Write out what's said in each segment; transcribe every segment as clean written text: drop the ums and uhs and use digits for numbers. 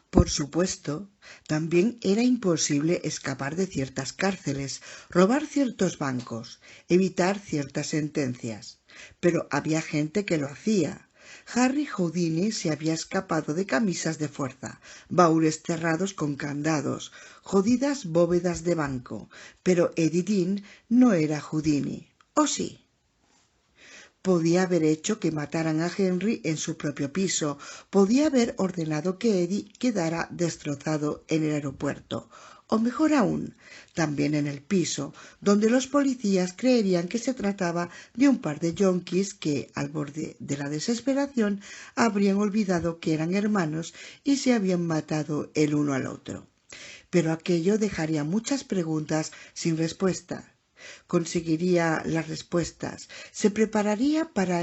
Por supuesto, también era imposible escapar de ciertas cárceles, robar ciertos bancos, evitar ciertas sentencias. Pero había gente que lo hacía. Harry Houdini se había escapado de camisas de fuerza, baúles cerrados con candados, jodidas bóvedas de banco, pero Eddie Dean no era Houdini. ¿O sí? Podía haber hecho que mataran a Henry en su propio piso, podía haber ordenado que Eddie quedara destrozado en el aeropuerto, o mejor aún, también en el piso, donde los policías creerían que se trataba de un par de yonkis que, al borde de la desesperación, habrían olvidado que eran hermanos y se habían matado el uno al otro. Pero aquello dejaría muchas preguntas sin respuesta. Conseguiría las respuestas, se prepararía para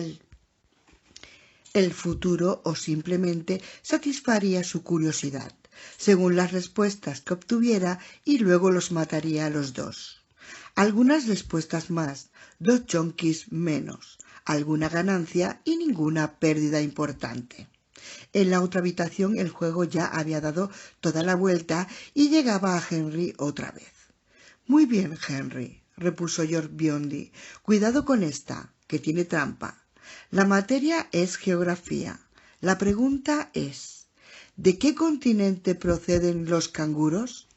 el futuro o simplemente satisfaría su curiosidad, según las respuestas que obtuviera, y luego los mataría a los dos. Algunas respuestas más, 2 yonkis menos, alguna ganancia y ninguna pérdida importante. En la otra habitación el juego ya había dado toda la vuelta y llegaba a Henry otra vez. Muy bien, Henry, repuso Lord Biondi. Cuidado con esta, que tiene trampa. La materia es geografía. La pregunta es, ¿de qué continente proceden los canguros?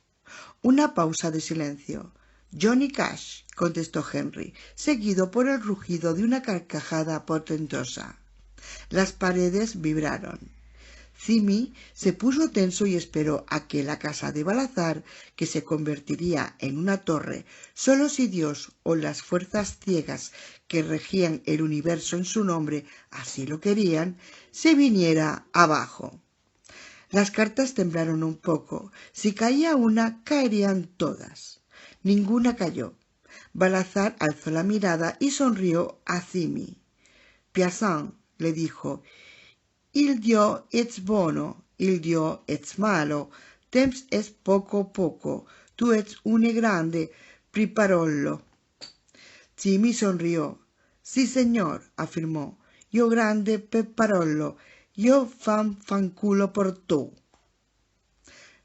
Una pausa de silencio. Johnny Cash, contestó Henry, seguido por el rugido de una carcajada portentosa. Las paredes vibraron. Zimi se puso tenso y esperó a que la casa de Balazar, que se convertiría en una torre solo si Dios o las fuerzas ciegas que regían el universo en su nombre así lo querían, se viniera abajo. Las cartas temblaron un poco. Si caía una, caerían todas. Ninguna cayó. Balazar alzó la mirada y sonrió a Zimi. «Piasan», le dijo, «il dio ets bono, il dio ets malo, temps es poco, tu ets une grande priparollo». Zimi sonrió. «Sí, señor», afirmó, «yo grande peparollo, yo fanculo por tú».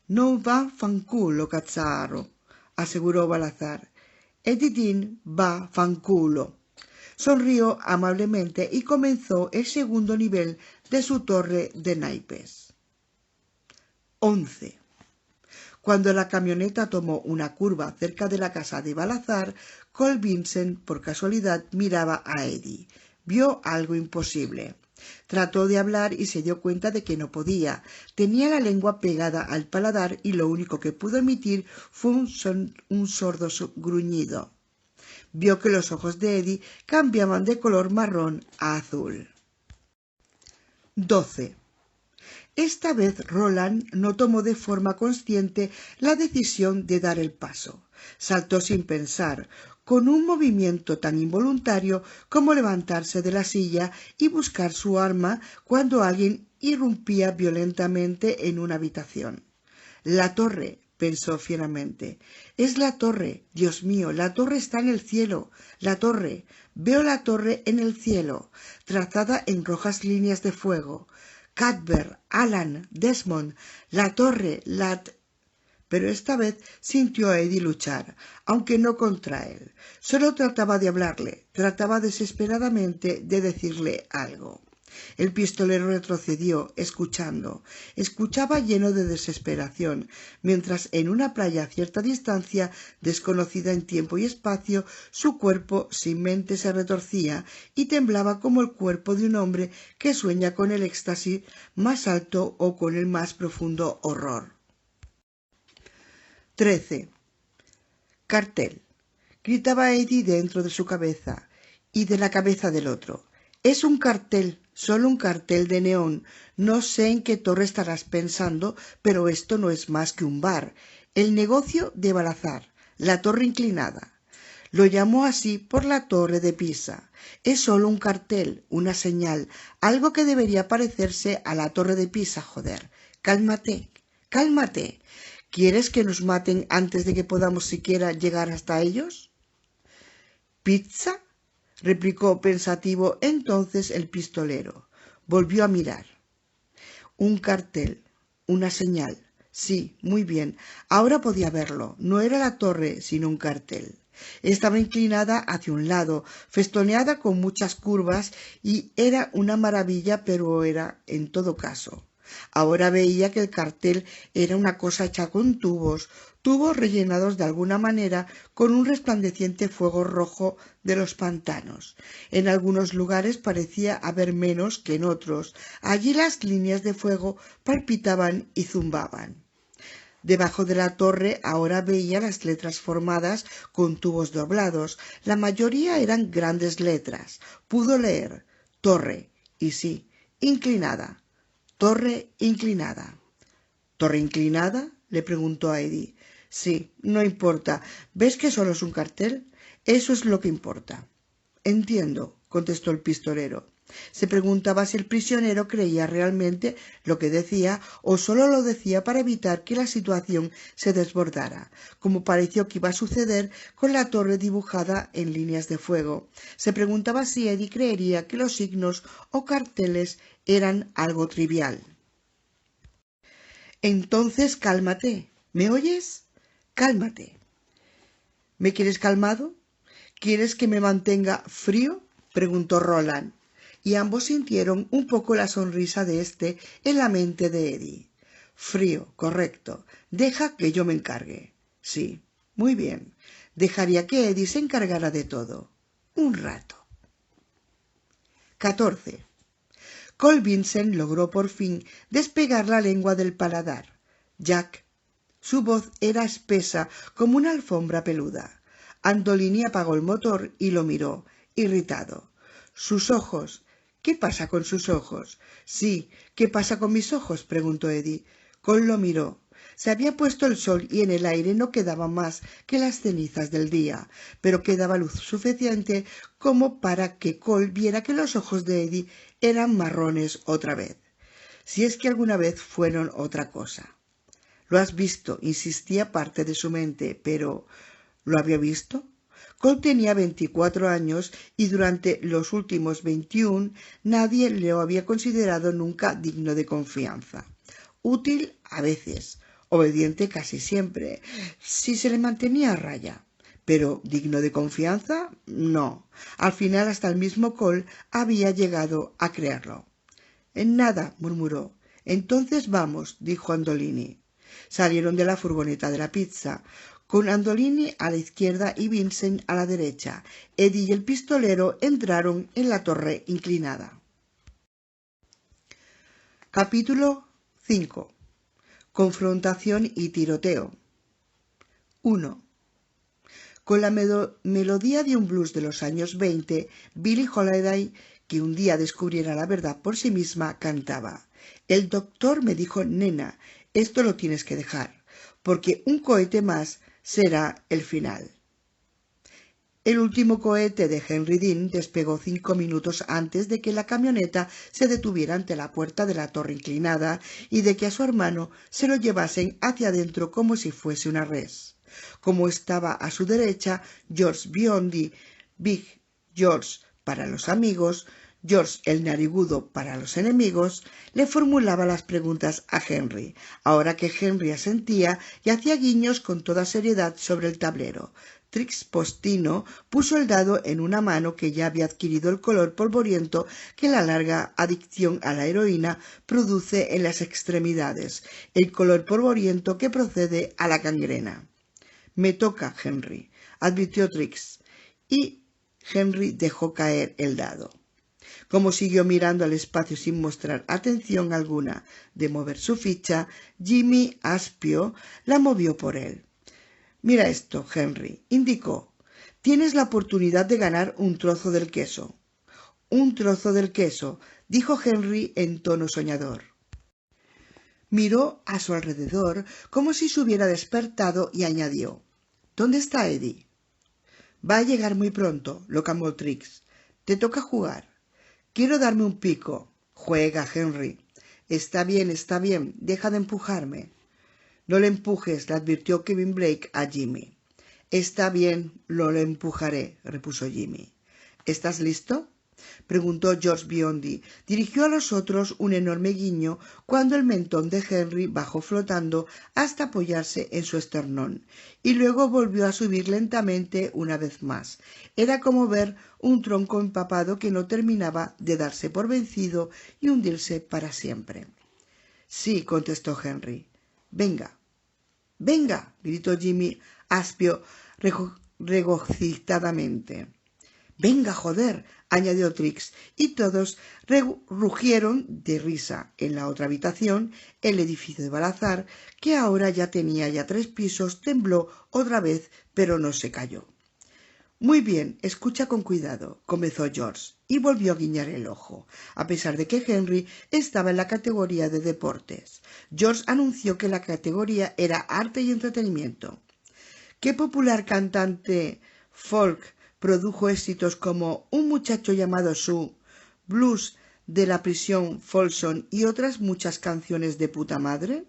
«No va fanculo, cazzaro», aseguró Balazar. «Eddie Dean va fanculo». Sonrió amablemente y comenzó el segundo nivel de su torre de naipes. 11. Cuando la camioneta tomó una curva cerca de la casa de Balazar, Cole Vincent, por casualidad, miraba a Eddie. Vio algo imposible. Trató de hablar y se dio cuenta de que no podía. Tenía la lengua pegada al paladar y lo único que pudo emitir fue un sordo gruñido. Vio que los ojos de Eddie cambiaban de color marrón a azul. 12. Esta vez Roland no tomó de forma consciente la decisión de dar el paso. Saltó sin pensar, con un movimiento tan involuntario como levantarse de la silla y buscar su arma cuando alguien irrumpía violentamente en una habitación. «La torre», pensó fieramente. «Es la torre. Dios mío, la torre está en el cielo. La torre. Veo la torre en el cielo, trazada en rojas líneas de fuego. Cuthbert, Alan, Desmond, la torre, Pero esta vez sintió a Eddie luchar, aunque no contra él. Solo trataba de hablarle, trataba desesperadamente de decirle algo. El pistolero retrocedió, escuchaba lleno de desesperación, mientras en una playa a cierta distancia, desconocida en tiempo y espacio, su cuerpo sin mente se retorcía y temblaba como el cuerpo de un hombre que sueña con el éxtasis más alto o con el más profundo horror. 13. Cartel. Gritaba Eddie dentro de su cabeza y de la cabeza del otro. «Es un cartel, solo un cartel de neón. No sé en qué torre estarás pensando, pero esto no es más que un bar. El negocio de Balazar, la torre inclinada». Lo llamó así por la torre de Pisa. Es solo un cartel, una señal, algo que debería parecerse a la torre de Pisa, joder. Cálmate, cálmate. ¿Quieres que nos maten antes de que podamos siquiera llegar hasta ellos? ¿Pizza?, replicó pensativo entonces el pistolero. Volvió a mirar. Un cartel, Una señal. Sí, muy bien. Ahora podía verlo. No era la torre, sino un cartel. Estaba inclinada hacia un lado, festoneada con muchas curvas, y era una maravilla, pero era en todo caso. Ahora veía que el cartel era una cosa hecha con tubos rellenados de alguna manera con un resplandeciente fuego rojo de los pantanos. En algunos lugares parecía haber menos que en otros. Allí las líneas de fuego palpitaban y zumbaban. Debajo de la torre ahora veía las letras formadas con tubos doblados. La mayoría eran grandes letras. Pudo leer torre, y sí, inclinada. Torre inclinada. ¿Torre inclinada? Le preguntó a Eddie. Sí, no importa. ¿Ves que solo es un cartel? Eso es lo que importa. Entiendo, contestó el pistolero. Se preguntaba si el prisionero creía realmente lo que decía o solo lo decía para evitar que la situación se desbordara, como pareció que iba a suceder con la torre dibujada en líneas de fuego. Se preguntaba si Eddie creería que los signos o carteles eran algo trivial. Entonces cálmate. ¿Me oyes? Cálmate. ¿Me quieres calmado? ¿Quieres que me mantenga frío? Preguntó Roland, y ambos sintieron un poco la sonrisa de éste en la mente de Eddie. Frío, correcto. Deja que yo me encargue. Sí, muy bien. Dejaría que Eddie se encargara de todo. Un rato. 14. Cole Vincent logró por fin despegar la lengua del paladar. Jack. Su voz era espesa como una alfombra peluda. Andolini apagó el motor y lo miró, irritado. Sus ojos. ¿Qué pasa con sus ojos? Sí, ¿qué pasa con mis ojos? Preguntó Eddie. Cole lo miró. Se había puesto el sol y en el aire no quedaba más que las cenizas del día, pero quedaba luz suficiente como para que Cole viera que los ojos de Eddie eran marrones otra vez. Si es que alguna vez fueron otra cosa. Lo has visto, insistía parte de su mente, pero ¿lo había visto? Cole tenía 24 años y durante los últimos 21 nadie le había considerado nunca digno de confianza. Útil a veces, obediente casi siempre, si se le mantenía a raya. Pero digno de confianza, no. Al final hasta el mismo Cole había llegado a creerlo. En nada, murmuró. Entonces vamos, dijo Andolini. Salieron de la furgoneta de la pizza, con Andolini a la izquierda y Vincent a la derecha. Eddie y el pistolero entraron en la torre inclinada. Capítulo 5. Confrontación y tiroteo. 1. Con la melodía de un blues de los años 20, Billie Holiday, que un día descubriera la verdad por sí misma, cantaba: «El doctor me dijo, nena, esto lo tienes que dejar, porque un cohete más será el final». El último cohete de Henry Dean despegó 5 minutos antes de que la camioneta se detuviera ante la puerta de la torre inclinada y de que a su hermano se lo llevasen hacia adentro como si fuese una res. Como estaba a su derecha, George Biondi, Big George para los amigos, George el narigudo para los enemigos, le formulaba las preguntas a Henry, ahora que Henry asentía y hacía guiños con toda seriedad sobre el tablero. Trix Postino puso el dado en una mano que ya había adquirido el color polvoriento que la larga adicción a la heroína produce en las extremidades, el color polvoriento que procede a la gangrena. «Me toca, Henry», advirtió Trix, y Henry dejó caer el dado. Como siguió mirando al espacio sin mostrar atención alguna de mover su ficha, Jimmy Aspio la movió por él. «Mira esto, Henry», indicó. «Tienes la oportunidad de ganar un trozo del queso». «Un trozo del queso», dijo Henry en tono soñador. Miró a su alrededor como si se hubiera despertado y añadió: «¿Dónde está Eddie?» «Va a llegar muy pronto», lo calmó Trix. «Te toca jugar». «Quiero darme un pico». «Juega, Henry». Está bien, deja de empujarme». «No le empujes», le advirtió Kevin Blake a Jimmy. «Está bien, no le empujaré», repuso Jimmy. «¿Estás listo?» preguntó George Biondi. Dirigió a los otros un enorme guiño cuando el mentón de Henry bajó flotando hasta apoyarse en su esternón, y luego volvió a subir lentamente una vez más. Era como ver un tronco empapado que no terminaba de darse por vencido y hundirse para siempre. Sí, contestó Henry. Venga. Venga, gritó Jimmy Aspio regocijadamente. Venga, joder, añadió Trix, y todos rugieron de risa. En la otra habitación, el edificio de Balazar, que ahora ya tenía 3 pisos, tembló otra vez, pero no se cayó. Muy bien, escucha con cuidado, comenzó George, y volvió a guiñar el ojo, a pesar de que Henry estaba en la categoría de deportes. George anunció que la categoría era arte y entretenimiento. ¿Qué popular cantante folk produjo éxitos como Un muchacho llamado Sue, Blues de la prisión Folsom y otras muchas canciones de puta madre?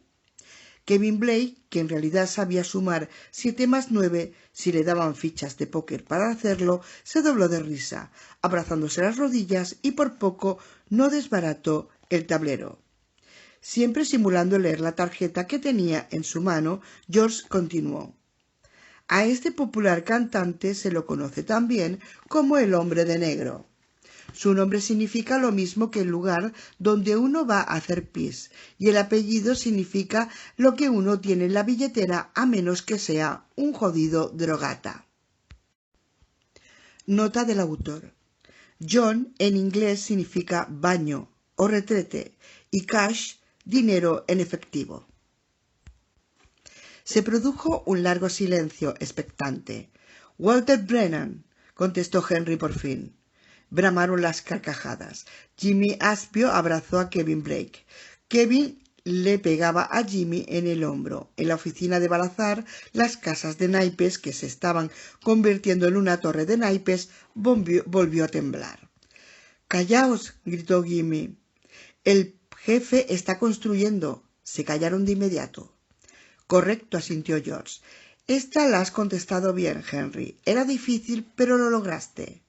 Kevin Blake, que en realidad sabía sumar 7 más 9 si le daban fichas de póker para hacerlo, se dobló de risa, abrazándose las rodillas, y por poco no desbarató el tablero. Siempre simulando leer la tarjeta que tenía en su mano, George continuó. A este popular cantante se lo conoce también como el hombre de negro. Su nombre significa lo mismo que el lugar donde uno va a hacer pis, y el apellido significa lo que uno tiene en la billetera, a menos que sea un jodido drogata. Nota del autor. John en inglés significa baño o retrete, y cash, dinero en efectivo. Se produjo un largo silencio expectante. Walter Brennan, contestó Henry por fin. Bramaron las carcajadas. Jimmy Aspio abrazó a Kevin Blake. Kevin le pegaba a Jimmy en el hombro. En la oficina de Balazar, las casas de naipes, que se estaban convirtiendo en una torre de naipes, volvió a temblar. —¡Callaos! —gritó Jimmy. —El jefe está construyendo. Se callaron de inmediato. —Correcto —asintió George—. Esta la has contestado bien, Henry. Era difícil, pero lo lograste.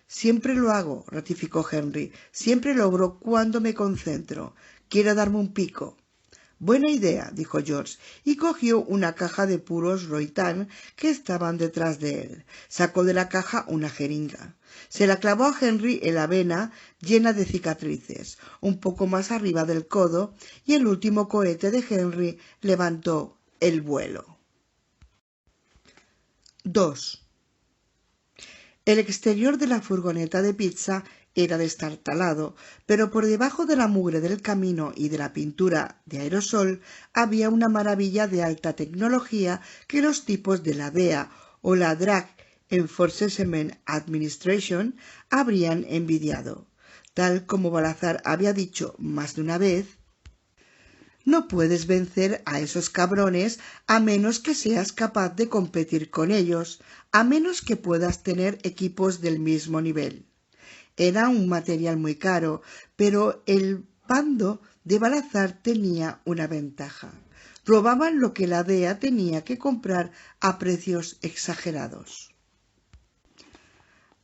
Siempre lo hago —ratificó Henry—. Siempre logro cuando me concentro. Quiero darme un pico. Buena idea —dijo George—, y cogió una caja de puros Roitán que estaban detrás de él. Sacó de la caja una jeringa. Se la clavó a Henry en la vena, llena de cicatrices, un poco más arriba del codo, y el último cohete de Henry levantó el vuelo. 2. El exterior de la furgoneta de pizza era destartalado, pero por debajo de la mugre del camino y de la pintura de aerosol había una maravilla de alta tecnología que los tipos de la DEA o la Drug Enforcement Administration habrían envidiado. Tal como Balazar había dicho más de una vez, no puedes vencer a esos cabrones a menos que seas capaz de competir con ellos, a menos que puedas tener equipos del mismo nivel. Era un material muy caro, pero el bando de Balazar tenía una ventaja. Robaban lo que la DEA tenía que comprar a precios exagerados.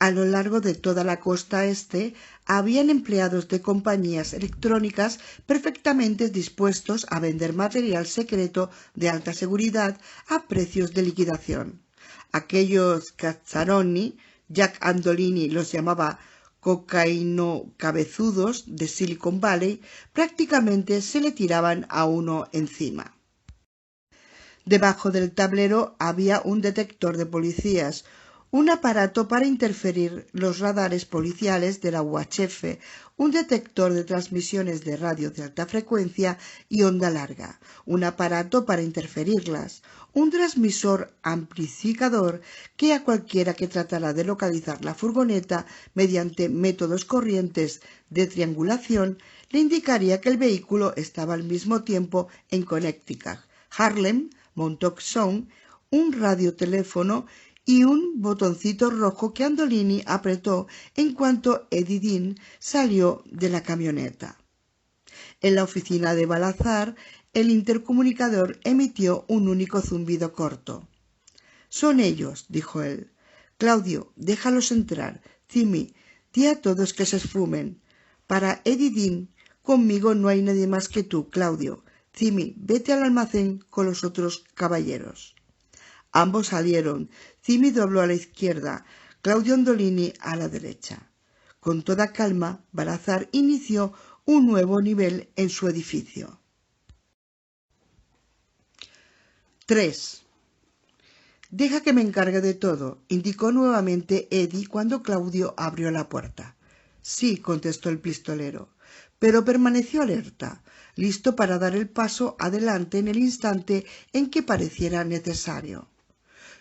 A lo largo de toda la costa este habían empleados de compañías electrónicas perfectamente dispuestos a vender material secreto de alta seguridad a precios de liquidación. Aquellos Cazzaroni, Jack Andolini los llamaba cocaíno cabezudos de Silicon Valley, prácticamente se le tiraban a uno encima. Debajo del tablero había un detector de policías, un aparato para interferir los radares policiales de la UHF, un detector de transmisiones de radio de alta frecuencia y onda larga, un aparato para interferirlas, un transmisor amplificador que a cualquiera que tratara de localizar la furgoneta mediante métodos corrientes de triangulación le indicaría que el vehículo estaba al mismo tiempo en Connecticut, Harlem, Montauk Sound, un radioteléfono y un botoncito rojo que Andolini apretó en cuanto Eddie Dean salió de la camioneta. En la oficina de Balazar, el intercomunicador emitió un único zumbido corto. «Son ellos», dijo él. «Claudio, déjalos entrar. Timmy, Di a todos que se esfumen. Para Eddie Dean, conmigo no hay nadie más que tú, Claudio. Cimi, vete al almacén con los otros caballeros. Ambos salieron. Cimi dobló a la izquierda, Claudio Andolini a la derecha. Con toda calma, Balazar inició un nuevo nivel en su edificio. 3. Deja que me encargue de todo, indicó nuevamente Eddie cuando Claudio abrió la puerta. Sí, contestó el pistolero, pero permaneció alerta, listo para dar el paso adelante en el instante en que pareciera necesario.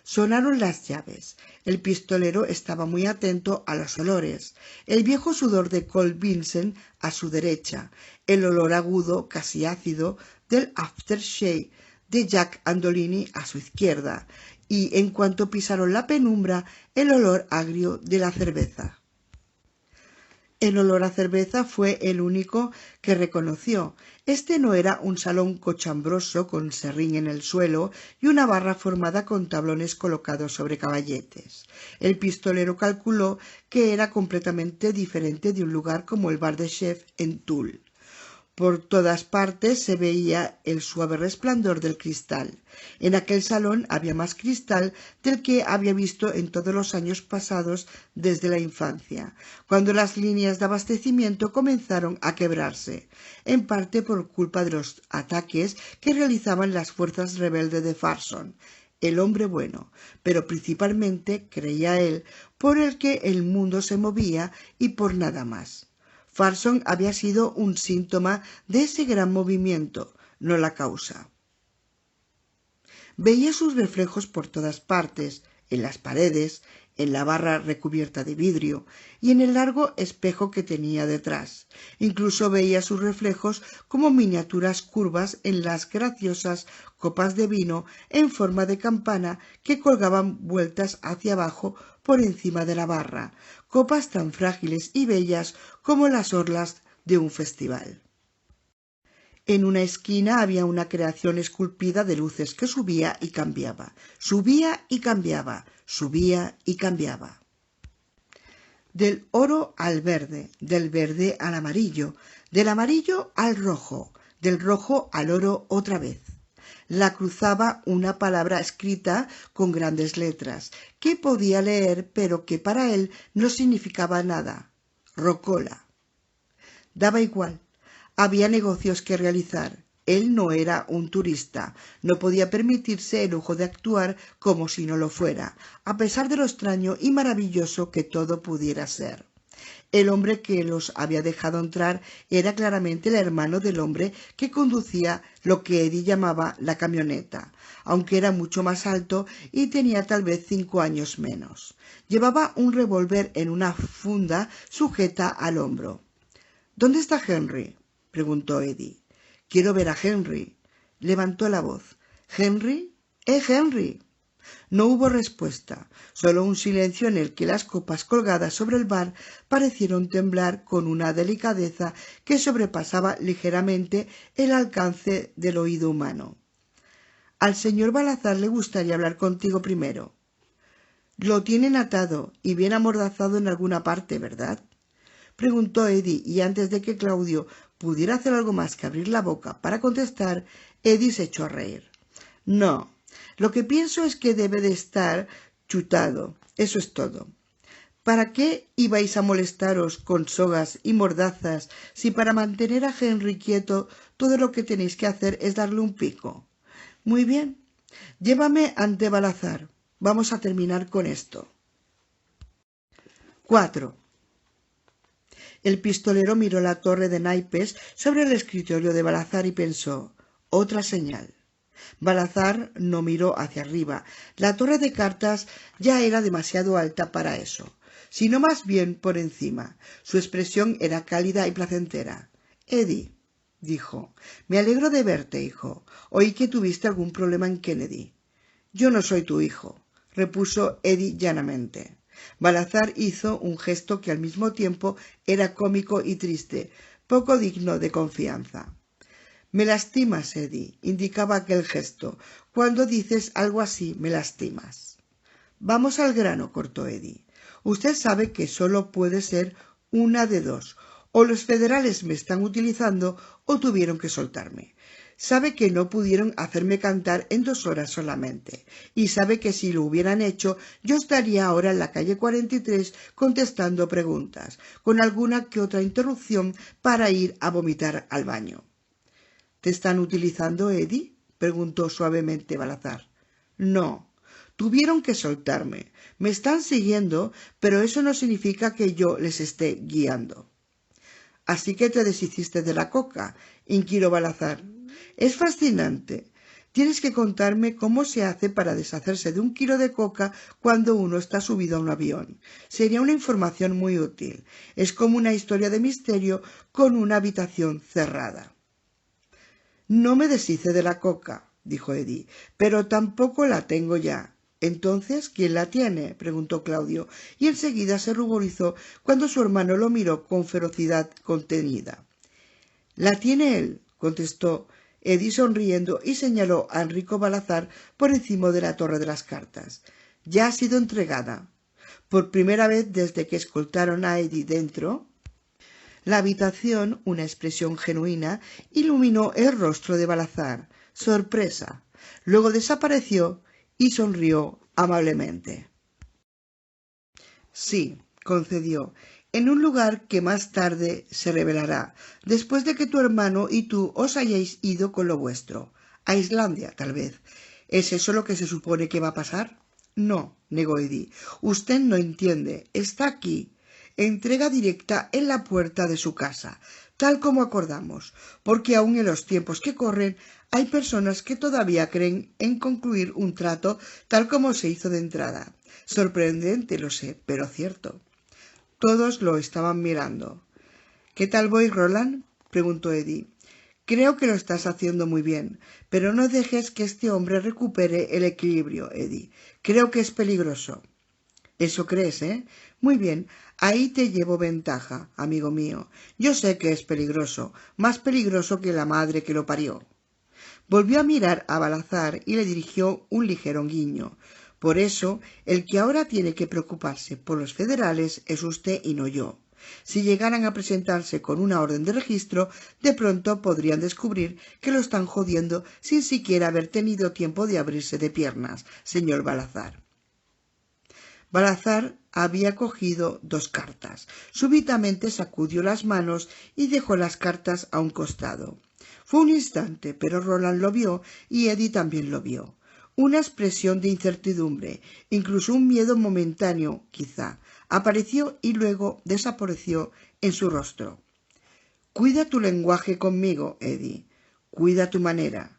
Sonaron las llaves. El pistolero estaba muy atento a los olores. El viejo sudor de Cole Vincent a su derecha, el olor agudo, casi ácido, del aftershave de Jack Andolini a su izquierda, y en cuanto pisaron la penumbra, el olor agrio de la cerveza. El olor a cerveza fue el único que reconoció. Este no era un salón cochambroso con serrín en el suelo y una barra formada con tablones colocados sobre caballetes. El pistolero calculó que era completamente diferente de un lugar como el bar de Chef en Toul. Por todas partes se veía el suave resplandor del cristal. En aquel salón había más cristal del que había visto en todos los años pasados desde la infancia, cuando las líneas de abastecimiento comenzaron a quebrarse, en parte por culpa de los ataques que realizaban las fuerzas rebeldes de Farson, el hombre bueno, pero principalmente, creía él, por el que el mundo se movía y por nada más. Farson había sido un síntoma de ese gran movimiento, no la causa. Veía sus reflejos por todas partes, en las paredes, en la barra recubierta de vidrio y en el largo espejo que tenía detrás. Incluso veía sus reflejos como miniaturas curvas en las graciosas copas de vino en forma de campana que colgaban vueltas hacia abajo por encima de la barra, copas tan frágiles y bellas como las orlas de un festival. En una esquina había una creación esculpida de luces que subía y cambiaba, subía y cambiaba, subía y cambiaba. Del oro al verde, del verde al amarillo, del amarillo al rojo, del rojo al oro otra vez. La cruzaba una palabra escrita con grandes letras, que podía leer pero que para él no significaba nada. Rocola. Daba igual. Había negocios que realizar. Él no era un turista, no podía permitirse el lujo de actuar como si no lo fuera, a pesar de lo extraño y maravilloso que todo pudiera ser. El hombre que los había dejado entrar era claramente el hermano del hombre que conducía lo que Eddie llamaba la camioneta, aunque era mucho más alto y tenía tal vez 5 años menos. Llevaba un revólver en una funda sujeta al hombro. ¿Dónde está Henry?, preguntó Eddie. Quiero ver a Henry. Levantó la voz. ¿Henry? Henry. No hubo respuesta, solo un silencio en el que las copas colgadas sobre el bar parecieron temblar con una delicadeza que sobrepasaba ligeramente el alcance del oído humano. Al señor Balazar le gustaría hablar contigo primero. Lo tienen atado y bien amordazado en alguna parte, ¿verdad?, preguntó Eddie, y antes de que Claudio pudiera hacer algo más que abrir la boca para contestar, Eddie se echó a reír. No, lo que pienso es que debe de estar chutado, eso es todo. ¿Para qué ibais a molestaros con sogas y mordazas si para mantener a Henry quieto todo lo que tenéis que hacer es darle un pico? Muy bien, llévame ante Balazar. Vamos a terminar con esto. 4. El pistolero miró la torre de naipes sobre el escritorio de Balazar y pensó: otra señal. Balazar no miró hacia arriba. La torre de cartas ya era demasiado alta para eso, sino más bien por encima. Su expresión era cálida y placentera. Eddie, dijo, me alegro de verte, hijo. Oí que tuviste algún problema en Kennedy. Yo no soy tu hijo, repuso Eddie llanamente. Balazar hizo un gesto que al mismo tiempo era cómico y triste, poco digno de confianza. Me lastimas, Eddie, indicaba aquel gesto. Cuando dices algo así, me lastimas. Vamos al grano, cortó Eddie. Usted sabe que solo puede ser una de dos. O los federales me están utilizando o tuvieron que soltarme. Sabe que no pudieron hacerme cantar en 2 horas solamente. Y sabe que si lo hubieran hecho, yo estaría ahora en la calle 43 contestando preguntas, con alguna que otra interrupción para ir a vomitar al baño. ¿Te están utilizando, Eddie?, preguntó suavemente Balazar. No. Tuvieron que soltarme. Me están siguiendo, pero eso no significa que yo les esté guiando. ¿Así que te deshiciste de la coca?, inquirió Balazar. Es fascinante. Tienes que contarme cómo se hace para deshacerse de 1 kilo de coca cuando uno está subido a un avión. Sería una información muy útil. Es como una historia de misterio con una habitación cerrada. No me deshice de la coca, dijo Eddie, pero tampoco la tengo ya. Entonces, ¿quién la tiene?, preguntó Claudio, y enseguida se ruborizó cuando su hermano lo miró con ferocidad contenida. La tiene él, contestó Eddie sonriendo y señaló a Enrico Balazar por encima de la torre de las cartas. Ya ha sido entregada. Por primera vez desde que escoltaron a Eddie dentro, la habitación, una expresión genuina, iluminó el rostro de Balazar. Sorpresa. Luego desapareció y sonrió amablemente. Sí, concedió, en un lugar que más tarde se revelará, después de que tu hermano y tú os hayáis ido con lo vuestro. A Islandia, tal vez. ¿Es eso lo que se supone que va a pasar? No, negó Eddie. Usted no entiende. Está aquí. Entrega directa en la puerta de su casa, tal como acordamos, porque aun en los tiempos que corren hay personas que todavía creen en concluir un trato tal como se hizo de entrada. Sorprendente, lo sé, pero cierto. Todos lo estaban mirando. ¿Qué tal voy, Roland?, preguntó Eddie. Creo que lo estás haciendo muy bien, pero no dejes que este hombre recupere el equilibrio, Eddie. Creo que es peligroso. Eso crees, ¿eh? Muy bien, ahí te llevo ventaja, amigo mío. Yo sé que es peligroso, más peligroso que la madre que lo parió. Volvió a mirar a Balazar y le dirigió un ligero guiño. Por eso, el que ahora tiene que preocuparse por los federales es usted y no yo. Si llegaran a presentarse con una orden de registro, de pronto podrían descubrir que lo están jodiendo sin siquiera haber tenido tiempo de abrirse de piernas, señor Balazar. Balazar había cogido 2 cartas. Súbitamente sacudió las manos y dejó las cartas a un costado. Fue un instante, pero Roland lo vio y Eddie también lo vio. Una expresión de incertidumbre, incluso un miedo momentáneo, quizá, apareció y luego desapareció en su rostro. Cuida tu lenguaje conmigo, Eddie. Cuida tu manera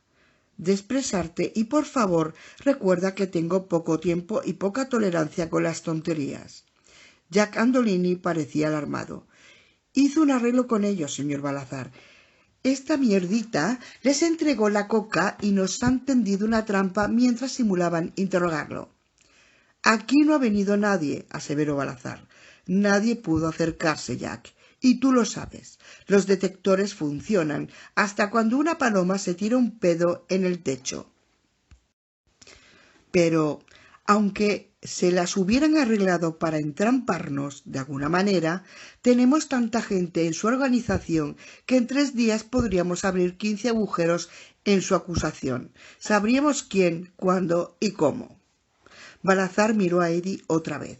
de expresarte y, por favor, recuerda que tengo poco tiempo y poca tolerancia con las tonterías. Jack Andolini parecía alarmado. Hizo un arreglo con ellos, señor Balazar. Esta mierdita les entregó la coca y nos han tendido una trampa mientras simulaban interrogarlo. Aquí no ha venido nadie, aseveró Balazar. Nadie pudo acercarse, Jack. Y tú lo sabes. Los detectores funcionan hasta cuando una paloma se tira un pedo en el techo. Pero, aunque se las hubieran arreglado para entramparnos de alguna manera, tenemos tanta gente en su organización que en 3 días podríamos abrir 15 agujeros en su acusación. Sabríamos quién, cuándo y cómo. Balazar miró a Eddie otra vez.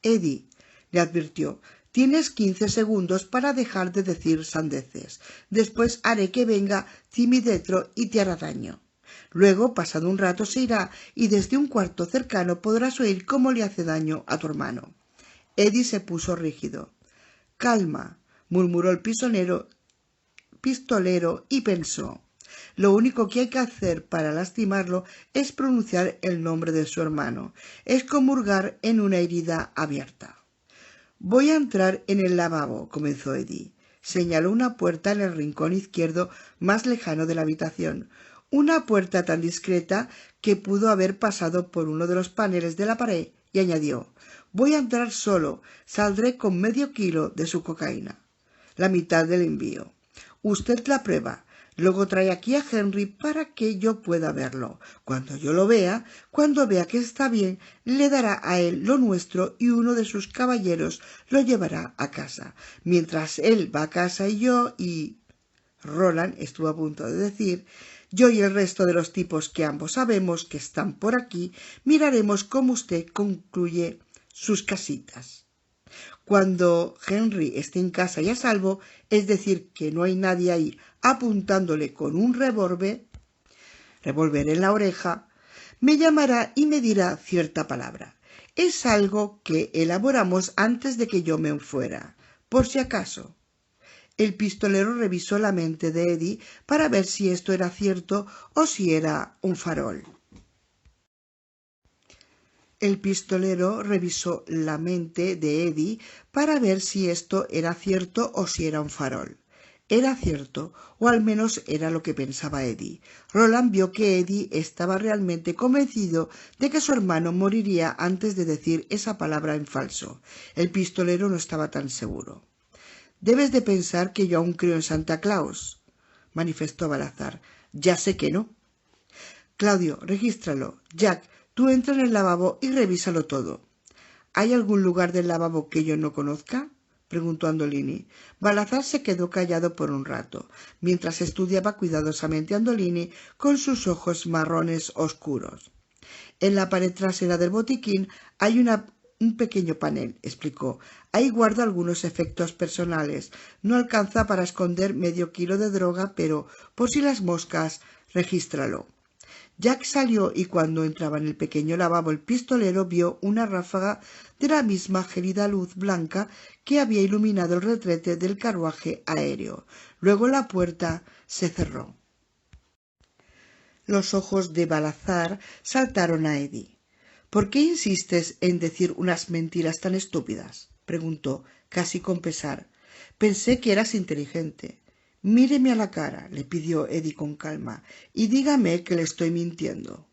Eddie, le advirtió, tienes 15 segundos para dejar de decir sandeces. Después haré que venga Cimidetro y te hará daño. Luego, pasado un rato, se irá y desde un cuarto cercano podrás oír cómo le hace daño a tu hermano. Eddie se puso rígido. Calma, murmuró el pistolero y pensó. Lo único que hay que hacer para lastimarlo es pronunciar el nombre de su hermano. Es como hurgar en una herida abierta. Voy a entrar en el lavabo, comenzó Eddie. Señaló una puerta en el rincón izquierdo más lejano de la habitación. Una puerta tan discreta que pudo haber pasado por uno de los paneles de la pared, y añadió, voy a entrar solo, saldré con medio kilo de su cocaína. La mitad del envío. Usted la prueba. Luego trae aquí a Henry para que yo pueda verlo. Cuando yo lo vea, cuando vea que está bien, le dará a él lo nuestro y uno de sus caballeros lo llevará a casa. Mientras él va a casa y yo y... Roland estuvo a punto de decir: yo y el resto de los tipos que ambos sabemos que están por aquí, miraremos cómo usted concluye sus casitas. Cuando Henry esté en casa y a salvo, es decir, que no hay nadie ahí apuntándole con un revólver en la oreja, me llamará y me dirá cierta palabra. Es algo que elaboramos antes de que yo me fuera, por si acaso. El pistolero revisó la mente de Eddie para ver si esto era cierto o si era un farol. El pistolero revisó la mente de Eddie para ver si esto era cierto o si era un farol. Era cierto, o al menos era lo que pensaba Eddie. Roland vio que Eddie estaba realmente convencido de que su hermano moriría antes de decir esa palabra en falso. El pistolero no estaba tan seguro. «Debes de pensar que yo aún creo en Santa Claus», manifestó Balazar. «Ya sé que no». «Claudio, regístralo. Jack, tú entra en el lavabo y revísalo todo». «¿Hay algún lugar del lavabo que yo no conozca?», preguntó Andolini. Balazar se quedó callado por un rato, mientras estudiaba cuidadosamente a Andolini con sus ojos marrones oscuros. «En la pared trasera del botiquín hay un pequeño panel», explicó. «Ahí guarda algunos efectos personales. No alcanza para esconder medio kilo de droga, pero por si las moscas, regístralo». Jack salió y cuando entraba en el pequeño lavabo el pistolero vio una ráfaga de la misma gélida luz blanca que había iluminado el retrete del carruaje aéreo. Luego la puerta se cerró. Los ojos de Balazar saltaron a Eddie. «¿Por qué insistes en decir unas mentiras tan estúpidas?», preguntó, casi con pesar. «Pensé que eras inteligente». «Míreme a la cara», le pidió Eddie con calma, «y dígame que le estoy mintiendo».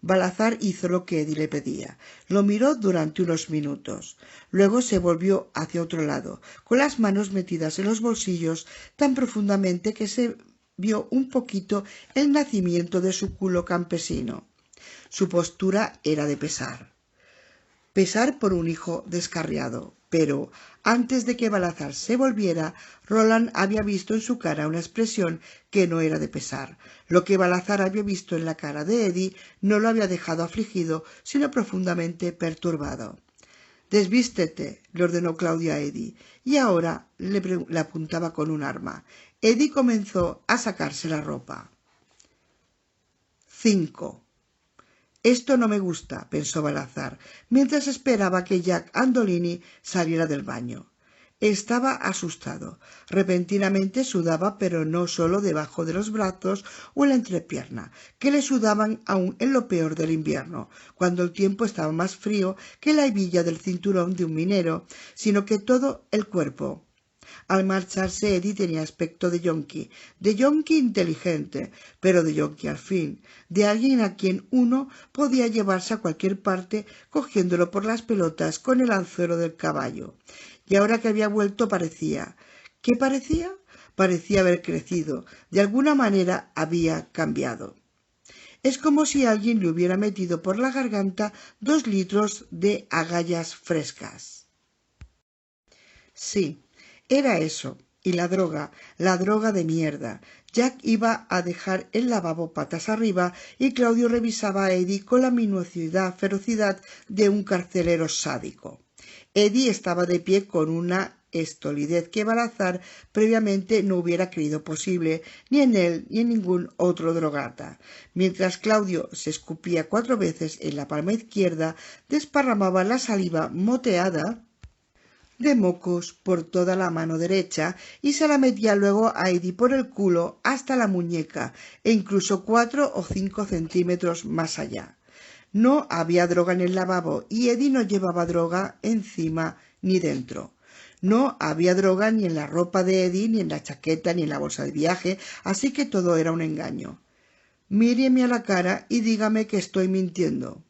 Balazar hizo lo que Eddie le pedía. Lo miró durante unos minutos. Luego se volvió hacia otro lado, con las manos metidas en los bolsillos tan profundamente que se vio un poquito el nacimiento de su culo campesino. Su postura era de pesar por un hijo descarriado. Pero antes de que Balazar se volviera, Roland había visto en su cara una expresión que no era de pesar. Lo que Balazar había visto en la cara de Eddie no lo había dejado afligido, sino profundamente perturbado. «Desvístete», le ordenó Claudio a Eddie, y ahora le apuntaba con un arma. Eddie comenzó a sacarse la ropa. 5. «Esto no me gusta», pensó Balazar, mientras esperaba que Jack Andolini saliera del baño. Estaba asustado. Repentinamente sudaba, pero no solo debajo de los brazos o en la entrepierna, que le sudaban aún en lo peor del invierno, cuando el tiempo estaba más frío que la hebilla del cinturón de un minero, sino que todo el cuerpo. Al marcharse Eddie tenía aspecto de yonki inteligente, pero de yonki al fin, de alguien a quien uno podía llevarse a cualquier parte cogiéndolo por las pelotas con el anzuelo del caballo. Y ahora que había vuelto parecía... ¿Qué parecía? Parecía haber crecido. De alguna manera había cambiado. Es como si alguien le hubiera metido por la garganta 2 litros de agallas frescas. Sí. Era eso, y la droga de mierda. Jack iba a dejar el lavabo patas arriba y Claudio revisaba a Eddie con la ferocidad de un carcelero sádico. Eddie estaba de pie con una estolidez que Balazar previamente no hubiera creído posible, ni en él ni en ningún otro drogata. Mientras Claudio se escupía 4 veces en la palma izquierda, desparramaba la saliva moteada de mocos por toda la mano derecha y se la metía luego a Eddie por el culo hasta la muñeca e incluso 4 o 5 centímetros más allá. No había droga en el lavabo y Eddie no llevaba droga encima ni dentro. No había droga ni en la ropa de Eddie, ni en la chaqueta, ni en la bolsa de viaje, así que todo era un engaño. «Míreme a la cara y dígame que estoy mintiendo».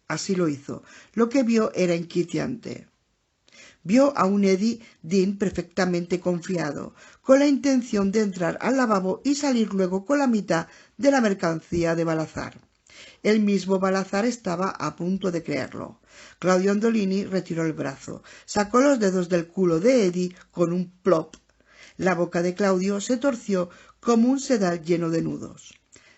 Así lo hizo. Lo que vio era inquietante. Vio a un Eddie Dean perfectamente confiado, con la intención de entrar al lavabo y salir luego con la mitad de la mercancía de Balazar. El mismo Balazar estaba a punto de creerlo. Claudio Andolini retiró el brazo, sacó los dedos del culo de Eddie con un plop. La boca de Claudio se torció como un sedal lleno de nudos.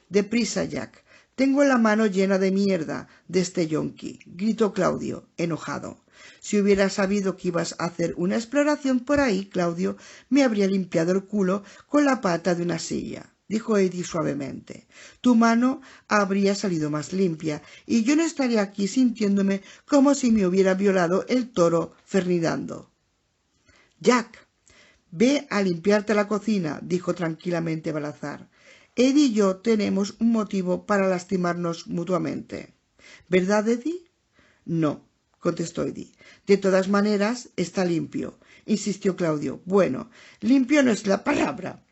«Deprisa, Jack. Tengo la mano llena de mierda de este yonki», gritó Claudio, enojado. «Si hubiera sabido que ibas a hacer una exploración por ahí, Claudio, me habría limpiado el culo con la pata de una silla», dijo Eddie suavemente. «Tu mano habría salido más limpia y yo no estaría aquí sintiéndome como si me hubiera violado el toro Ferdinando». «Jack, ve a limpiarte la cocina», dijo tranquilamente Balazar. «Eddie y yo tenemos un motivo para lastimarnos mutuamente». «¿Verdad, Eddie?» «No», contestó Eddie. «De todas maneras, está limpio», insistió Claudio. «Bueno, limpio no es la palabra.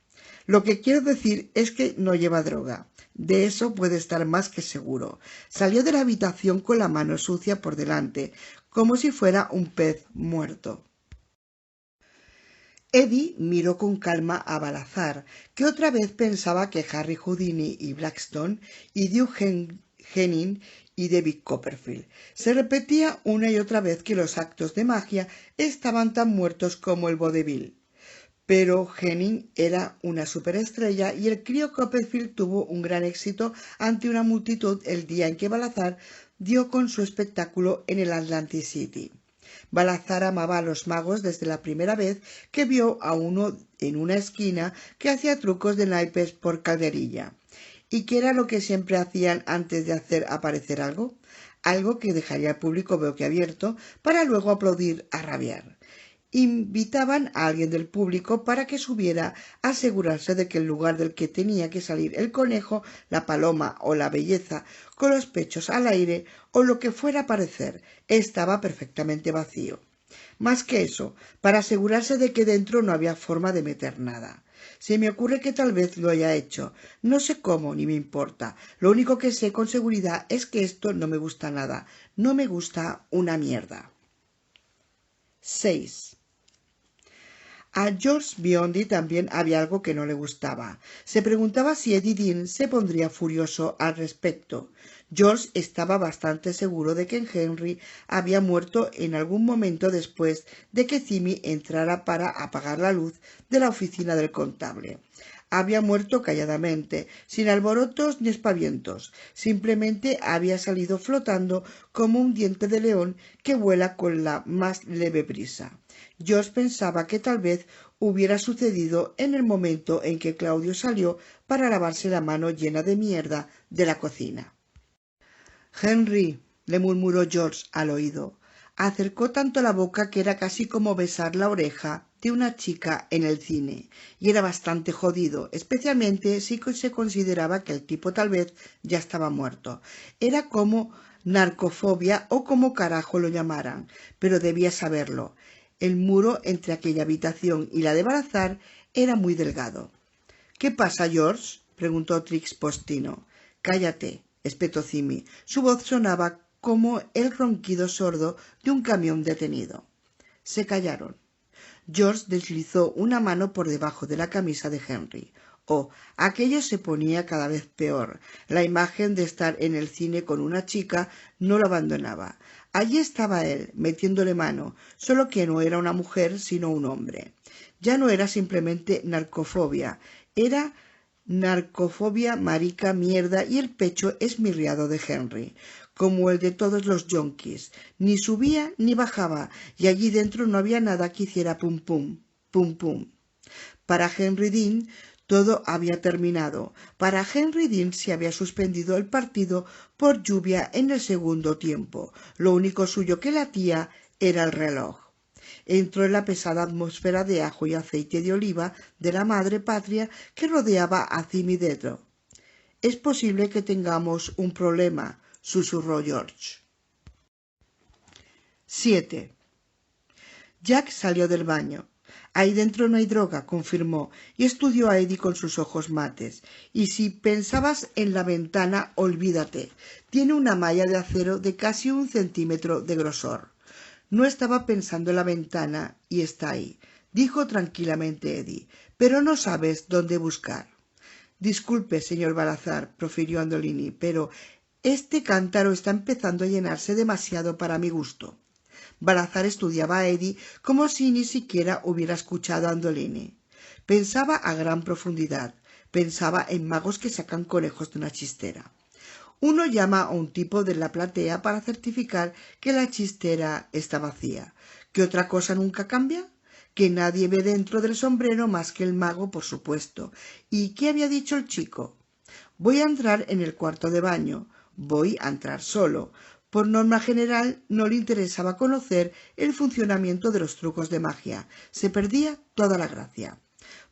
Lo que quiero decir es que no lleva droga. De eso puede estar más que seguro». Salió de la habitación con la mano sucia por delante, como si fuera un pez muerto. Eddie miró con calma a Balazar, que otra vez pensaba que Harry Houdini y Blackstone y Duke Henning y David Copperfield. Se repetía una y otra vez que los actos de magia estaban tan muertos como el vodevil. Pero Henning era una superestrella y el crío Copperfield tuvo un gran éxito ante una multitud el día en que Balazar dio con su espectáculo en el Atlantic City. Balazar amaba a los magos desde la primera vez que vio a uno en una esquina que hacía trucos de naipes por calderilla. ¿Y qué era lo que siempre hacían antes de hacer aparecer algo? Algo que dejaría al público boquiabierto para luego aplaudir a rabiar. Invitaban a alguien del público para que subiera a asegurarse de que el lugar del que tenía que salir el conejo, la paloma o la belleza con los pechos al aire o lo que fuera a parecer estaba perfectamente vacío. Más que eso, para asegurarse de que dentro no había forma de meter nada. Se me ocurre que tal vez lo haya hecho. No sé cómo, ni me importa. Lo único que sé con seguridad es que esto no me gusta nada. No me gusta una mierda. 6. A George Biondi también había algo que no le gustaba. Se preguntaba si Eddie Dean se pondría furioso al respecto. George estaba bastante seguro de que Henry había muerto en algún momento después de que Jimmy entrara para apagar la luz de la oficina del contable. Había muerto calladamente, sin alborotos ni espavientos. Simplemente había salido flotando como un diente de león que vuela con la más leve brisa. George pensaba que tal vez hubiera sucedido en el momento en que Claudio salió para lavarse la mano llena de mierda de la cocina. «Henry», le murmuró George al oído. Acercó tanto la boca que era casi como besar la oreja de una chica en el cine, y era bastante jodido, especialmente si se consideraba que el tipo tal vez ya estaba muerto. Era como narcofobia o como carajo lo llamaran, pero debía saberlo. El muro entre aquella habitación y la de Balazar era muy delgado. «¿Qué pasa, George?», preguntó Trix Postino. «Cállate», espetó Jimmy. Su voz sonaba como el ronquido sordo de un camión detenido. Se callaron. George deslizó una mano por debajo de la camisa de Henry. Oh, aquello se ponía cada vez peor. La imagen de estar en el cine con una chica no lo abandonaba. Allí estaba él, metiéndole mano, solo que no era una mujer, sino un hombre. Ya no era simplemente narcofobia, era narcofobia, marica, mierda y el pecho esmirriado de Henry, como el de todos los yonkis. Ni subía ni bajaba, y allí dentro no había nada que hiciera pum pum, pum pum. Para Henry Dean todo había terminado. Para Henry Dean se había suspendido el partido por lluvia en el segundo tiempo. Lo único suyo que latía era el reloj. Entró en la pesada atmósfera de ajo y aceite de oliva de la madre patria que rodeaba a Jimmy Dedro. «Es posible que tengamos un problema», susurró George. 7. Jack salió del baño. «Ahí dentro no hay droga», confirmó, y estudió a Eddie con sus ojos mates. «Y si pensabas en la ventana, olvídate. Tiene una malla de acero de casi 1 centímetro de grosor». «No estaba pensando en la ventana y está ahí», dijo tranquilamente Eddie, pero no sabes dónde buscar. Disculpe, señor Balazar, profirió Andolini, pero este cántaro está empezando a llenarse demasiado para mi gusto. Balazar estudiaba a Eddie como si ni siquiera hubiera escuchado a Andolini. Pensaba a gran profundidad, pensaba en magos que sacan conejos de una chistera. Uno llama a un tipo de la platea para certificar que la chistera está vacía. ¿Qué otra cosa nunca cambia? Que nadie ve dentro del sombrero más que el mago, por supuesto. ¿Y qué había dicho el chico? Voy a entrar en el cuarto de baño. Voy a entrar solo. Por norma general no le interesaba conocer el funcionamiento de los trucos de magia. Se perdía toda la gracia.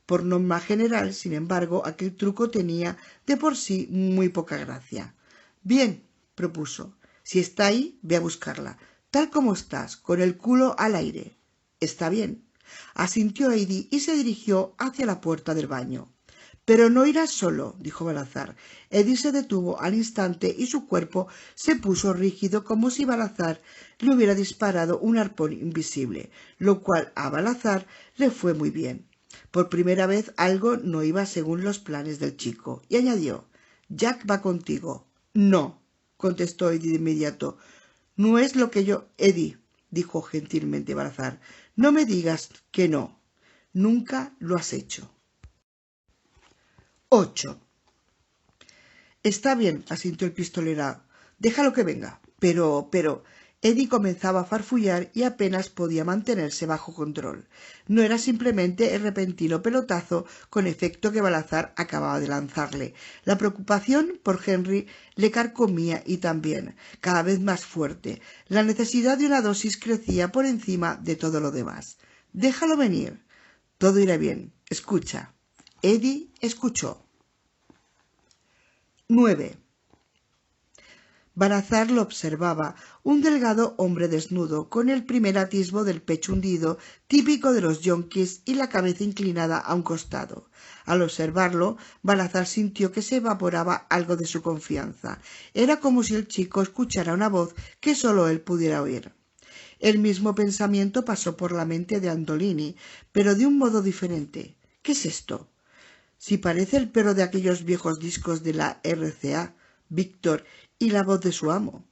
Por norma general, sin embargo, aquel truco tenía de por sí muy poca gracia. Bien, propuso. Si está ahí, ve a buscarla. Tal como estás, con el culo al aire. Está bien. Asintió Eddie y se dirigió hacia la puerta del baño. Pero no irás solo, dijo Balazar. Eddie se detuvo al instante y su cuerpo se puso rígido como si Balazar le hubiera disparado un arpón invisible, lo cual a Balazar le fue muy bien. Por primera vez algo no iba según los planes del chico, y añadió: «Jack va contigo». «No», contestó Eddie de inmediato. «No es lo que yo...» «Eddie», dijo gentilmente Balazar, «no me digas que no. Nunca lo has hecho». 8. Está bien, asintió el pistolero. Déjalo que venga. Pero... Eddie comenzaba a farfullar y apenas podía mantenerse bajo control. No era simplemente el repentino pelotazo con efecto que Balazar acababa de lanzarle. La preocupación por Henry le carcomía y también, cada vez más fuerte, la necesidad de una dosis crecía por encima de todo lo demás. Déjalo venir. Todo irá bien. Escucha. Eddie escuchó. 9. Balazar lo observaba, un delgado hombre desnudo, con el primer atisbo del pecho hundido, típico de los yonkis, y la cabeza inclinada a un costado. Al observarlo, Balazar sintió que se evaporaba algo de su confianza. Era como si el chico escuchara una voz que sólo él pudiera oír. El mismo pensamiento pasó por la mente de Andolini, pero de un modo diferente. ¿Qué es esto? Si parece el perro de aquellos viejos discos de la RCA, Víctor, y la voz de su amo.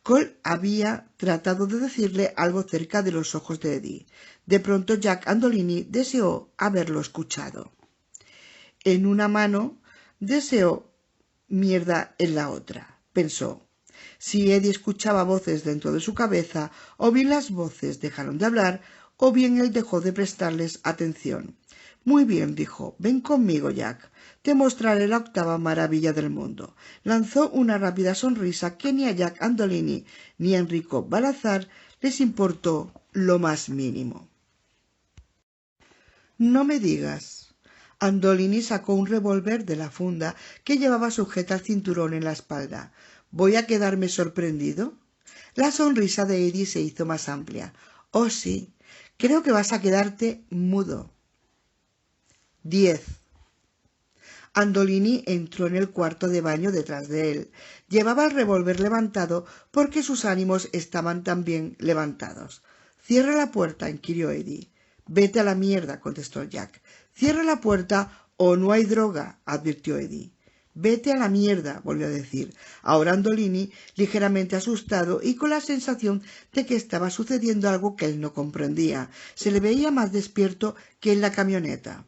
Cole había tratado de decirle algo cerca de los ojos de Eddie. De pronto Jack Andolini deseó haberlo escuchado. En una mano deseó mierda en la otra, pensó. Si Eddie escuchaba voces dentro de su cabeza, o bien las voces dejaron de hablar, o bien él dejó de prestarles atención. Muy bien, dijo, ven conmigo, Jack. Te mostraré la octava maravilla del mundo. Lanzó una rápida sonrisa que ni a Jack Andolini ni a Enrico Balazar les importó lo más mínimo. No me digas. Andolini sacó un revólver de la funda que llevaba sujeta al cinturón en la espalda. ¿Voy a quedarme sorprendido? La sonrisa de Eddie se hizo más amplia. Oh, sí, creo que vas a quedarte mudo. 10. Andolini entró en el cuarto de baño detrás de él. Llevaba el revólver levantado porque sus ánimos estaban también levantados. «Cierra la puerta», inquirió Eddie. «Vete a la mierda», contestó Jack. «Cierra la puerta o no hay droga», advirtió Eddie. «Vete a la mierda», volvió a decir. Ahora Andolini, ligeramente asustado y con la sensación de que estaba sucediendo algo que él no comprendía, se le veía más despierto que en la camioneta.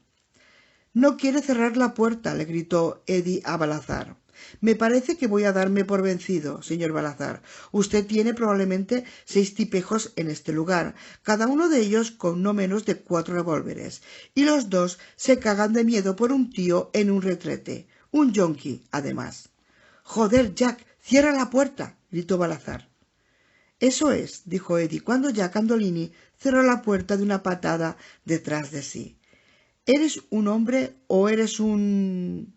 «No quiere cerrar la puerta», le gritó Eddie a Balazar. «Me parece que voy a darme por vencido, señor Balazar. Usted tiene probablemente 6 tipejos en este lugar, cada uno de ellos con no menos de 4 revólveres, y los 2 se cagan de miedo por un tío en un retrete, un yonki, además». «Joder, Jack, cierra la puerta», gritó Balazar. «Eso es», dijo Eddie, cuando Jack Andolini cerró la puerta de una patada detrás de sí. «¿Eres un hombre o eres un...?»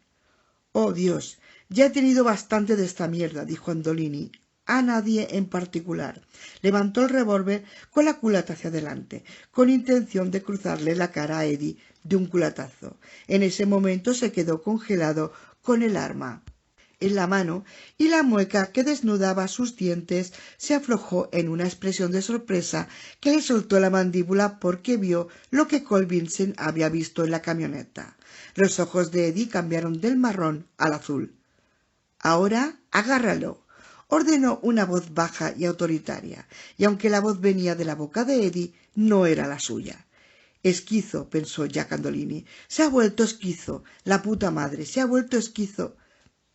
«Oh, Dios, ya he tenido bastante de esta mierda», dijo Andolini. «A nadie en particular». Levantó el revólver con la culata hacia adelante, con intención de cruzarle la cara a Eddie de un culatazo. En ese momento se quedó congelado con el arma. en la mano y la mueca que desnudaba sus dientes se aflojó en una expresión de sorpresa que le soltó la mandíbula porque vio lo que Cole Vincent había visto en la camioneta. Los ojos de Eddie cambiaron del marrón al azul. «Ahora agárralo», ordenó una voz baja y autoritaria, y aunque la voz venía de la boca de Eddie, no era la suya. «Esquizo», pensó Jack Andolini, «se ha vuelto esquizo, la puta madre, se ha vuelto esquizo».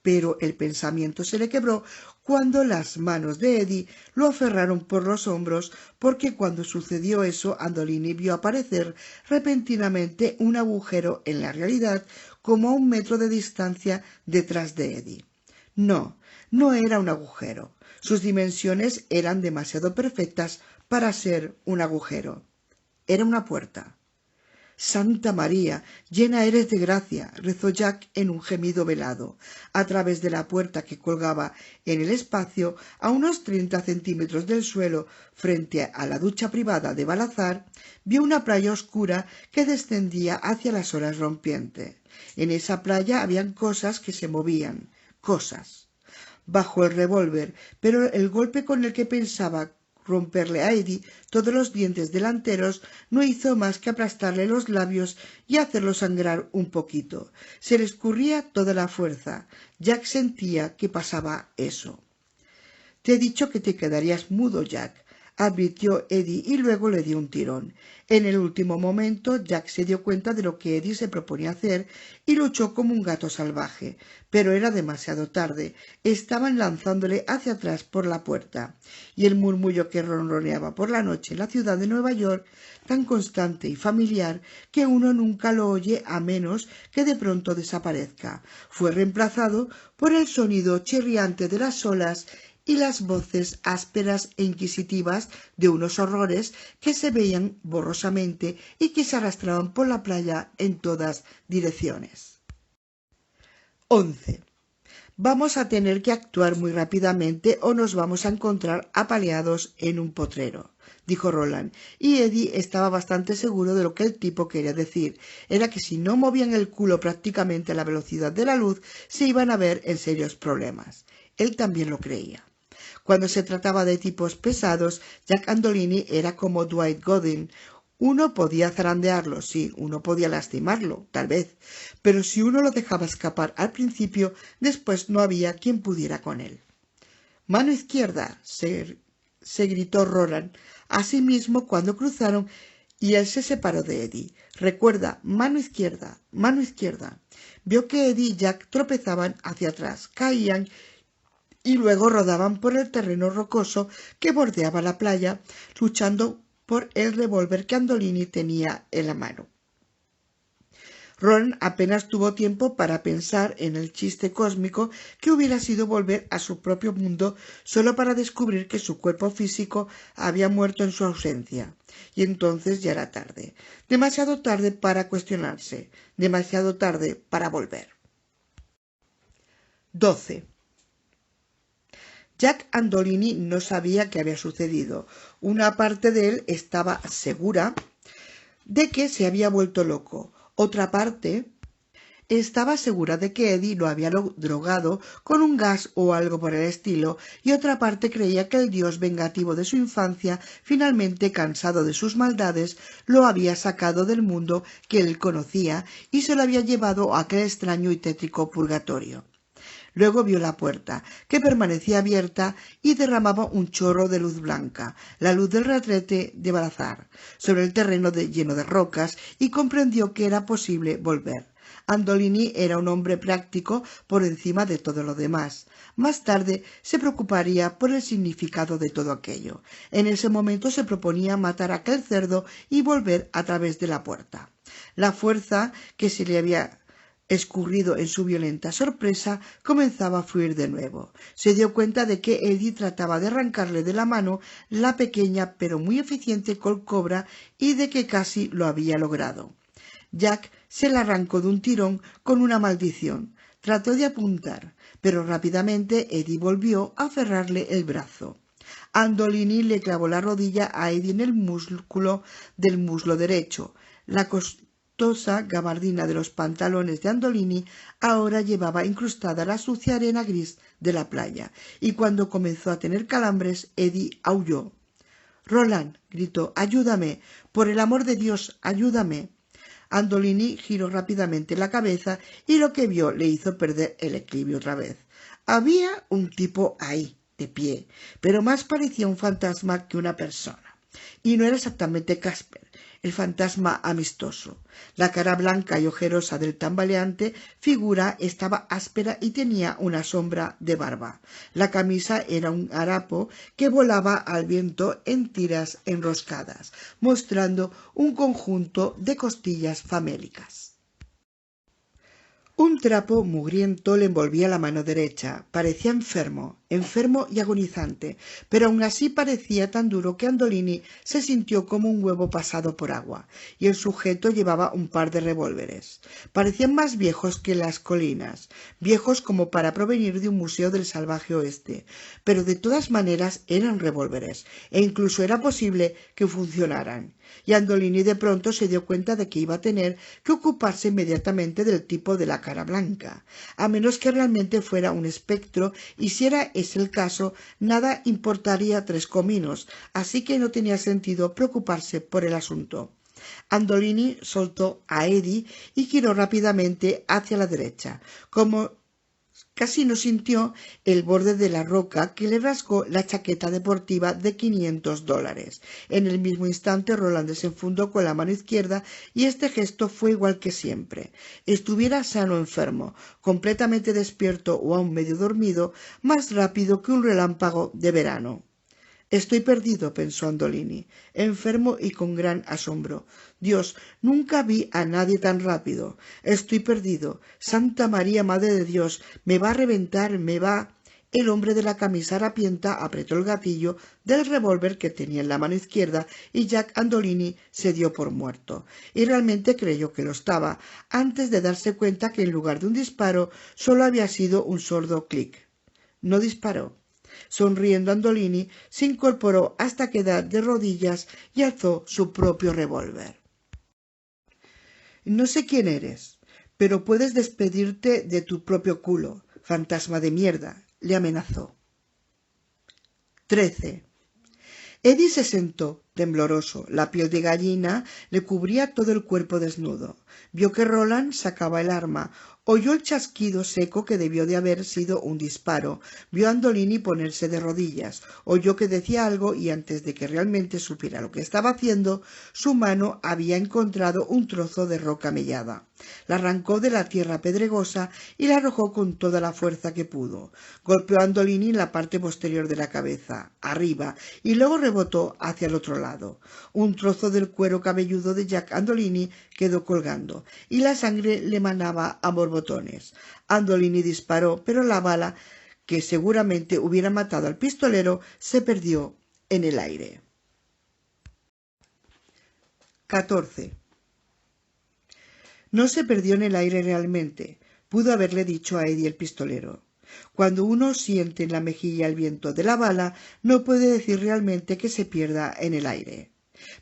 Pero el pensamiento se le quebró cuando las manos de Eddie lo aferraron por los hombros, porque cuando sucedió eso Andolini vio aparecer repentinamente un agujero en la realidad como a 1 metro de distancia detrás de Eddie. No, no era un agujero. Sus dimensiones eran demasiado perfectas para ser un agujero. Era una puerta. «Santa María, llena eres de gracia», rezó Jack en un gemido velado. A través de la puerta que colgaba en el espacio, a unos 30 centímetros del suelo, frente a la ducha privada de Balazar, vio una playa oscura que descendía hacia las olas rompientes. En esa playa habían cosas que se movían, cosas. Bajó el revólver, pero el golpe con el que pensaba romperle a Eddie todos los dientes delanteros no hizo más que aplastarle los labios y hacerlo sangrar un poquito. Se le escurría toda la fuerza. Jack sentía que pasaba eso. «Te he dicho que te quedarías mudo, Jack», advirtió Eddie y luego le dio un tirón. En el último momento Jack se dio cuenta de lo que Eddie se proponía hacer y luchó como un gato salvaje, pero era demasiado tarde. Estaban lanzándole hacia atrás por la puerta, y el murmullo que ronroneaba por la noche en la ciudad de Nueva York, tan constante y familiar que uno nunca lo oye a menos que de pronto desaparezca, fue reemplazado por el sonido chirriante de las olas y las voces ásperas e inquisitivas de unos horrores que se veían borrosamente y que se arrastraban por la playa en todas direcciones. 11. Vamos a tener que actuar muy rápidamente o nos vamos a encontrar apaleados en un potrero, dijo Roland, y Eddie estaba bastante seguro de lo que el tipo quería decir. Era que si no movían el culo prácticamente a la velocidad de la luz, se iban a ver en serios problemas. Él también lo creía. Cuando se trataba de tipos pesados, Jack Andolini era como Dwight Godin. Uno podía zarandearlo, sí, uno podía lastimarlo, tal vez, pero si uno lo dejaba escapar al principio, después no había quien pudiera con él. «Mano izquierda», se gritó Roland a sí mismo cuando cruzaron y él se separó de Eddie. «Recuerda, mano izquierda, mano izquierda». Vio que Eddie y Jack tropezaban hacia atrás, caían y luego rodaban por el terreno rocoso que bordeaba la playa, luchando por el revólver que Andolini tenía en la mano. Ron apenas tuvo tiempo para pensar en el chiste cósmico que hubiera sido volver a su propio mundo solo para descubrir que su cuerpo físico había muerto en su ausencia. Y entonces ya era tarde. Demasiado tarde para cuestionarse, demasiado tarde para volver. 12. Jack Andolini no sabía qué había sucedido. Una parte de él estaba segura de que se había vuelto loco. Otra parte estaba segura de que Eddie lo había drogado con un gas o algo por el estilo, y otra parte creía que el dios vengativo de su infancia, finalmente cansado de sus maldades, lo había sacado del mundo que él conocía y se lo había llevado a aquel extraño y tétrico purgatorio. Luego vio la puerta, que permanecía abierta y derramaba un chorro de luz blanca, la luz del retrete de Balazar, sobre el terreno lleno de rocas, y comprendió que era posible volver. Andolini era un hombre práctico por encima de todo lo demás. Más tarde se preocuparía por el significado de todo aquello. En ese momento se proponía matar a aquel cerdo y volver a través de la puerta. La fuerza que se le había escurrido en su violenta sorpresa, comenzaba a fluir de nuevo. Se dio cuenta de que Eddie trataba de arrancarle de la mano la pequeña pero muy eficiente colcobra y de que casi lo había logrado. Jack se la arrancó de un tirón con una maldición. Trató de apuntar, pero rápidamente Eddie volvió a aferrarle el brazo. Andolini le clavó la rodilla a Eddie en el músculo del muslo derecho. La costó costosa gabardina de los pantalones de Andolini ahora llevaba incrustada la sucia arena gris de la playa, y cuando comenzó a tener calambres, Eddie aulló. «Roland», gritó, «ayúdame, por el amor de Dios, ayúdame». Andolini giró rápidamente la cabeza y lo que vio le hizo perder el equilibrio otra vez. Había un tipo ahí, de pie, pero más parecía un fantasma que una persona. Y no era exactamente Casper, el fantasma amistoso. La cara blanca y ojerosa del tambaleante figura estaba áspera y tenía una sombra de barba. La camisa era un harapo que volaba al viento en tiras enroscadas, mostrando un conjunto de costillas famélicas. Un trapo mugriento le envolvía la mano derecha. Parecía enfermo y agonizante, pero aun así parecía tan duro que Andolini se sintió como un huevo pasado por agua, y el sujeto llevaba un par de revólveres. Parecían más viejos que las colinas, viejos como para provenir de un museo del salvaje oeste, pero de todas maneras eran revólveres, e incluso era posible que funcionaran. Y Andolini de pronto se dio cuenta de que iba a tener que ocuparse inmediatamente del tipo de la cara blanca, a menos que realmente fuera un espectro, y si era ese el caso, nada importaría 3 cominos, así que no tenía sentido preocuparse por el asunto. Andolini soltó a Eddie y giró rápidamente hacia la derecha, como casi no sintió el borde de la roca que le rasgó la chaqueta deportiva de $500. En el mismo instante Roland desenfundó con la mano izquierda y este gesto fue igual que siempre. Estuviera sano o enfermo, completamente despierto o aún medio dormido, más rápido que un relámpago de verano. «Estoy perdido», pensó Andolini, enfermo y con gran asombro. «Dios, nunca vi a nadie tan rápido. Estoy perdido. Santa María, Madre de Dios, me va a reventar, me va...» El hombre de la camisa harapienta apretó el gatillo del revólver que tenía en la mano izquierda y Jack Andolini se dio por muerto. Y realmente creyó que lo estaba, antes de darse cuenta que en lugar de un disparo solo había sido un sordo clic. No disparó. Sonriendo, Andolini se incorporó hasta quedar de rodillas y alzó su propio revólver. «No sé quién eres, pero puedes despedirte de tu propio culo, fantasma de mierda», le amenazó. 13. Eddie se sentó, tembloroso. La piel de gallina le cubría todo el cuerpo desnudo. Vio que Roland sacaba el arma. Oyó el chasquido seco que debió de haber sido un disparo. Vio a Andolini ponerse de rodillas. Oyó que decía algo y antes de que realmente supiera lo que estaba haciendo, su mano había encontrado un trozo de roca mellada. La arrancó de la tierra pedregosa y la arrojó con toda la fuerza que pudo. Golpeó a Andolini en la parte posterior de la cabeza, arriba, y luego rebotó hacia el otro lado. Un trozo del cuero cabelludo de Jack Andolini quedó colgando, y la sangre le manaba a borbotones. Andolini disparó, pero la bala, que seguramente hubiera matado al pistolero, se perdió en el aire. 14. No se perdió en el aire realmente, pudo haberle dicho a Eddie el pistolero. Cuando uno siente en la mejilla el viento de la bala, no puede decir realmente que se pierda en el aire.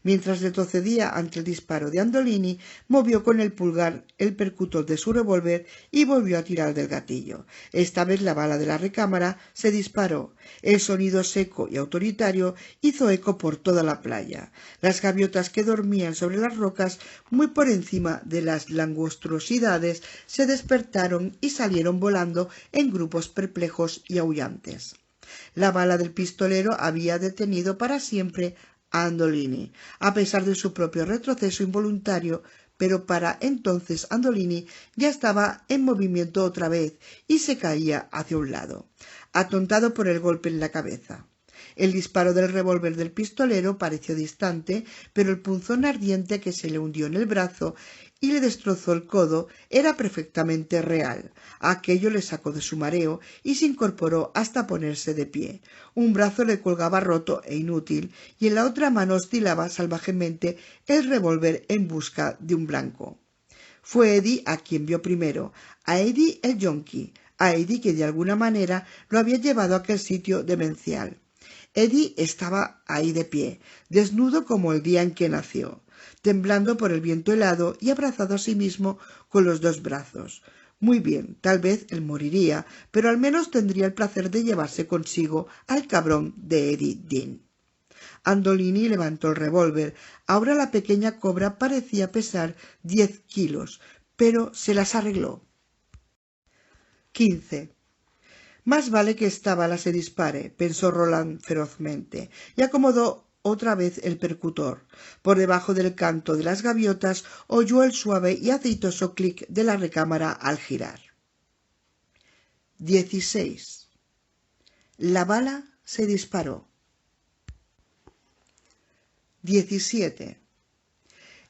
Mientras retrocedía ante el disparo de Andolini, movió con el pulgar el percutor de su revólver y volvió a tirar del gatillo. Esta vez la bala de la recámara se disparó. El sonido seco y autoritario hizo eco por toda la playa. Las gaviotas que dormían sobre las rocas, muy por encima de las langostruosidades, se despertaron y salieron volando en grupos perplejos y aullantes. La bala del pistolero había detenido para siempre a Andolini, a pesar de su propio retroceso involuntario, pero para entonces Andolini ya estaba en movimiento otra vez y se caía hacia un lado, atontado por el golpe en la cabeza. El disparo del revólver del pistolero pareció distante, pero el punzón ardiente que se le hundió en el brazo y le destrozó el codo era perfectamente real. Aquello le sacó de su mareo y se incorporó hasta ponerse de pie. Un brazo le colgaba roto e inútil y en la otra mano oscilaba salvajemente el revólver en busca de un blanco. Fue Eddie a quien vio primero, a Eddie el yonki, a Eddie que de alguna manera lo había llevado a aquel sitio demencial. Eddie estaba ahí de pie, desnudo como el día en que nació. temblando por el viento helado y abrazado a sí mismo con los dos brazos. Muy bien, tal vez él moriría, pero al menos tendría el placer de llevarse consigo al cabrón de Eddie Dean. Andolini levantó el revólver. Ahora la pequeña cobra parecía pesar 10 kilos, pero se las arregló. 15. Más vale que esta bala se dispare, pensó Roland ferozmente, y acomodó otra vez el percutor. Por debajo del canto de las gaviotas oyó el suave y aceitoso clic de la recámara al girar. 16. La bala se disparó. 17.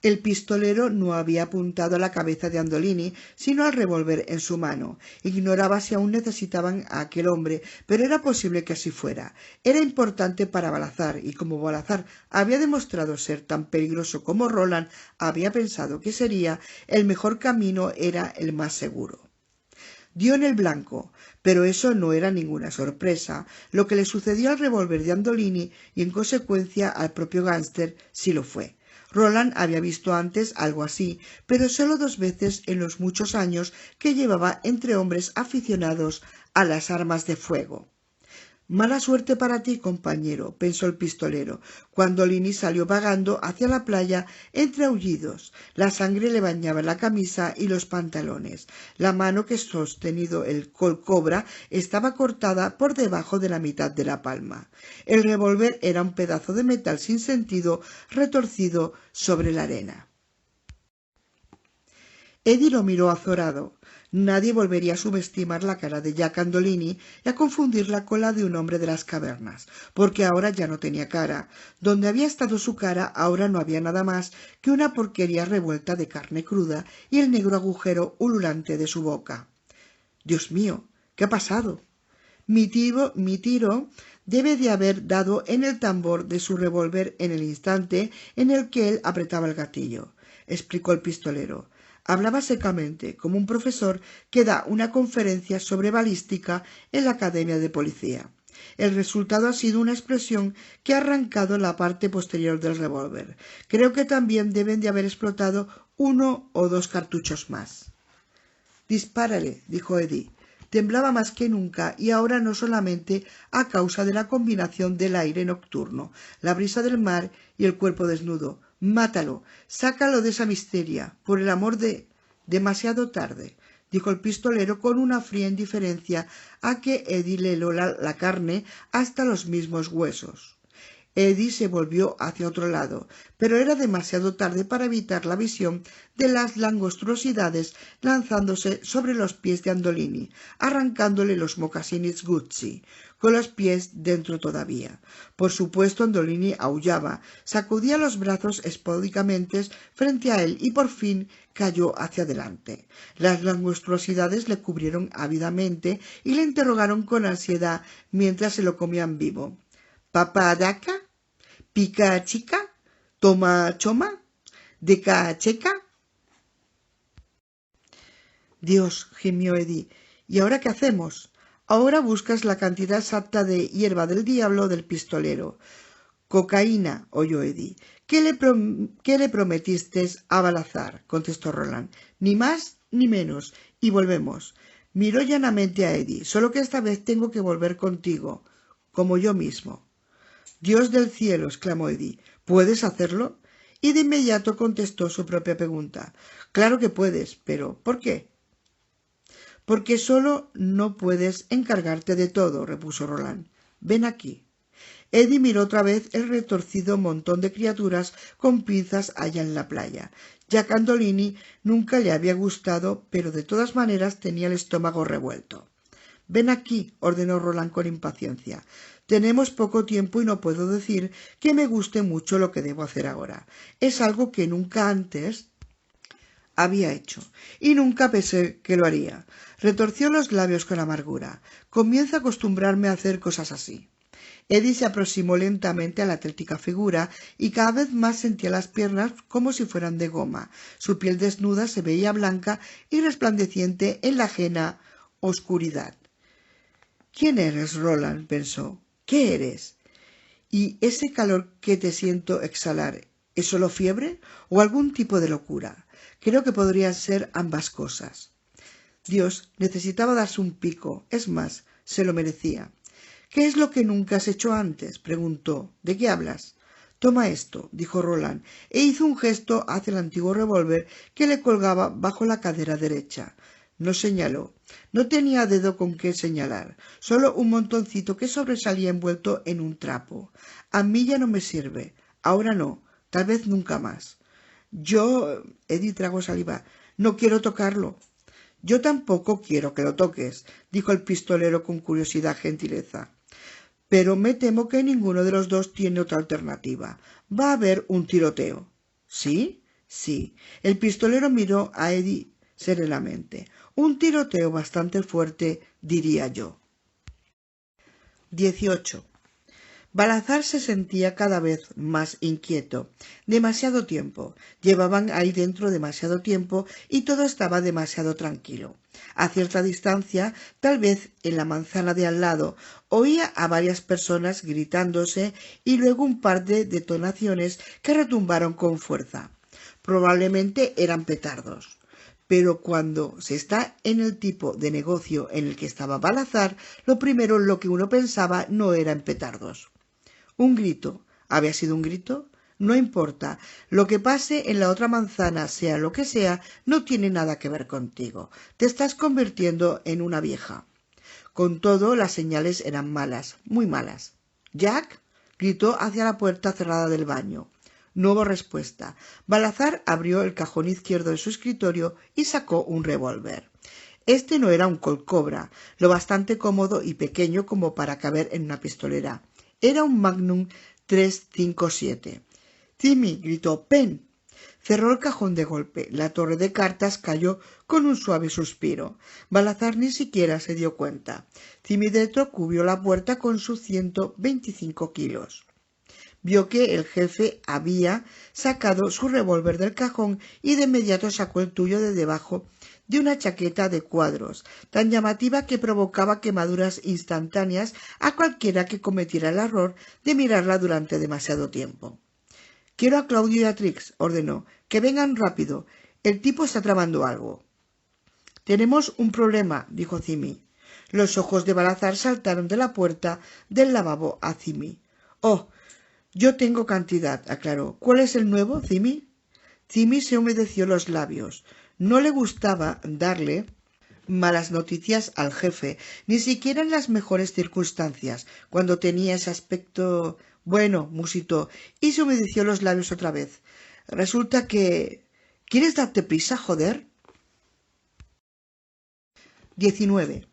El pistolero no había apuntado a la cabeza de Andolini, sino al revólver en su mano. Ignoraba si aún necesitaban a aquel hombre, pero era posible que así fuera. Era importante para Balazar, y como Balazar había demostrado ser tan peligroso como Roland había pensado que sería, el mejor camino era el más seguro. Dio en el blanco, pero eso no era ninguna sorpresa. Lo que le sucedió al revólver de Andolini y en consecuencia al propio gángster sí lo fue. Roland había visto antes algo así, pero solo 2 veces en los muchos años que llevaba entre hombres aficionados a las armas de fuego. Mala suerte para ti, compañero, pensó el pistolero, cuando Lini salió vagando hacia la playa entre aullidos. La sangre le bañaba la camisa y los pantalones. La mano que sostenido el cobra estaba cortada por debajo de la mitad de la palma. El revólver era un pedazo de metal sin sentido retorcido sobre la arena. Eddie lo miró azorado. Nadie volvería a subestimar la cara de Jack Andolini y a confundirla con la de un hombre de las cavernas, porque ahora ya no tenía cara. Donde había estado su cara ahora no había nada más que una porquería revuelta de carne cruda y el negro agujero ululante de su boca. Dios mío, ¿qué ha pasado? Mi tiro debe de haber dado en el tambor de su revólver en el instante en el que él apretaba el gatillo, explicó el pistolero. Hablaba secamente, como un profesor que da una conferencia sobre balística en la Academia de Policía. El resultado ha sido una explosión que ha arrancado la parte posterior del revólver. Creo que también deben de haber explotado 1 o 2 cartuchos más. Dispárale, dijo Eddie. Temblaba más que nunca y ahora no solamente a causa de la combinación del aire nocturno, la brisa del mar y el cuerpo desnudo. Mátalo, sácalo de esa miseria, por el amor de... Demasiado tarde, dijo el pistolero con una fría indiferencia a que Eddie le heló la carne hasta los mismos huesos. Eddie se volvió hacia otro lado, pero era demasiado tarde para evitar la visión de las langostruosidades lanzándose sobre los pies de Andolini, arrancándole los mocasines Gucci, con los pies dentro todavía. Por supuesto, Andolini aullaba, sacudía los brazos espódicamente frente a él y por fin cayó hacia adelante. Las langostruosidades le cubrieron ávidamente y le interrogaron con ansiedad mientras se lo comían vivo. ¿Papa daca? ¿Pica chica? ¿Toma choma? ¿Deca checa? Dios, gimió Eddie, ¿y ahora qué hacemos? Ahora buscas la cantidad exacta de hierba del diablo del pistolero. Cocaína, oyó Eddie. ¿Qué le prometiste a Balazar? Contestó Roland. Ni más ni menos. Y volvemos. Miró llanamente a Eddie. Solo que esta vez tengo que volver contigo, como yo mismo. Dios del cielo, exclamó Eddie, ¿puedes hacerlo? Y de inmediato contestó su propia pregunta. Claro que puedes, pero ¿por qué? Porque solo no puedes encargarte de todo, repuso Roland. Ven aquí. Eddie miró otra vez el retorcido montón de criaturas con pinzas allá en la playa. Jack Andolini nunca le había gustado, pero de todas maneras tenía el estómago revuelto. Ven aquí, ordenó Roland con impaciencia. Tenemos poco tiempo y no puedo decir que me guste mucho lo que debo hacer ahora. Es algo que nunca antes había hecho, y nunca pensé que lo haría. Retorció los labios con amargura. Comienzo a acostumbrarme a hacer cosas así. Eddie se aproximó lentamente a la atlética figura y cada vez más sentía las piernas como si fueran de goma. Su piel desnuda se veía blanca y resplandeciente en la ajena oscuridad. ¿Quién eres, Roland? Pensó. ¿Qué eres? Y ese calor que te siento exhalar, ¿Es solo fiebre o algún tipo de locura? Creo que podrían ser ambas cosas. Dios, necesitaba darse un pico. Es más, se lo merecía. ¿Qué es lo que nunca has hecho antes?, preguntó. ¿De qué hablas? Toma esto, dijo Roland, e hizo un gesto hacia el antiguo revólver que le colgaba bajo la cadera derecha. No señaló. No tenía dedo con qué señalar, solo un montoncito que sobresalía envuelto en un trapo. A mí ya no me sirve. Ahora no. Tal vez nunca más. Eddie tragó saliva. No quiero tocarlo. Yo tampoco quiero que lo toques, dijo el pistolero con curiosidad gentileza. Pero me temo que ninguno de los dos tiene otra alternativa. Va a haber un tiroteo. ¿Sí? Sí. El pistolero miró a Eddie serenamente. Un tiroteo bastante fuerte, diría yo. 18. Balazar se sentía cada vez más inquieto. Demasiado tiempo. Llevaban ahí dentro demasiado tiempo y todo estaba demasiado tranquilo. A cierta distancia, tal vez en la manzana de al lado, oía a varias personas gritándose y luego un par de detonaciones que retumbaron con fuerza. Probablemente eran petardos. Pero cuando se está en el tipo de negocio en el que estaba Balazar, lo primero en lo que uno pensaba no era en petardos. Un grito. ¿Había sido un grito? No importa. Lo que pase en la otra manzana, sea lo que sea, no tiene nada que ver contigo. Te estás convirtiendo en una vieja. Con todo, las señales eran malas, muy malas. «¿Jack?», gritó hacia la puerta cerrada del baño. No hubo respuesta. Balazar abrió el cajón izquierdo de su escritorio y sacó un revólver. Este no era un Colt Cobra, lo bastante cómodo y pequeño como para caber en una pistolera. Era un Magnum 357. «Timmy», gritó, «pen». Cerró el cajón de golpe. La torre de cartas cayó con un suave suspiro. Balazar ni siquiera se dio cuenta. Timmy Detro cubrió la puerta con sus 125 kilos. Vio que el jefe había sacado su revólver del cajón y de inmediato sacó el tuyo de debajo de una chaqueta de cuadros, tan llamativa que provocaba quemaduras instantáneas a cualquiera que cometiera el error de mirarla durante demasiado tiempo. «Quiero a Claudio y a Trix», ordenó. «Que vengan rápido. El tipo está tramando algo». «Tenemos un problema», dijo Timmy. Los ojos de Balazar saltaron de la puerta del lavabo a Timmy. «Oh, yo tengo cantidad», aclaró. «¿Cuál es el nuevo, Timmy?» Timmy se humedeció los labios. No le gustaba darle malas noticias al jefe, ni siquiera en las mejores circunstancias, cuando tenía ese aspecto. «Bueno», musitó, y se humedeció los labios otra vez. «Resulta que... ¿Quieres darte prisa, joder?» 19.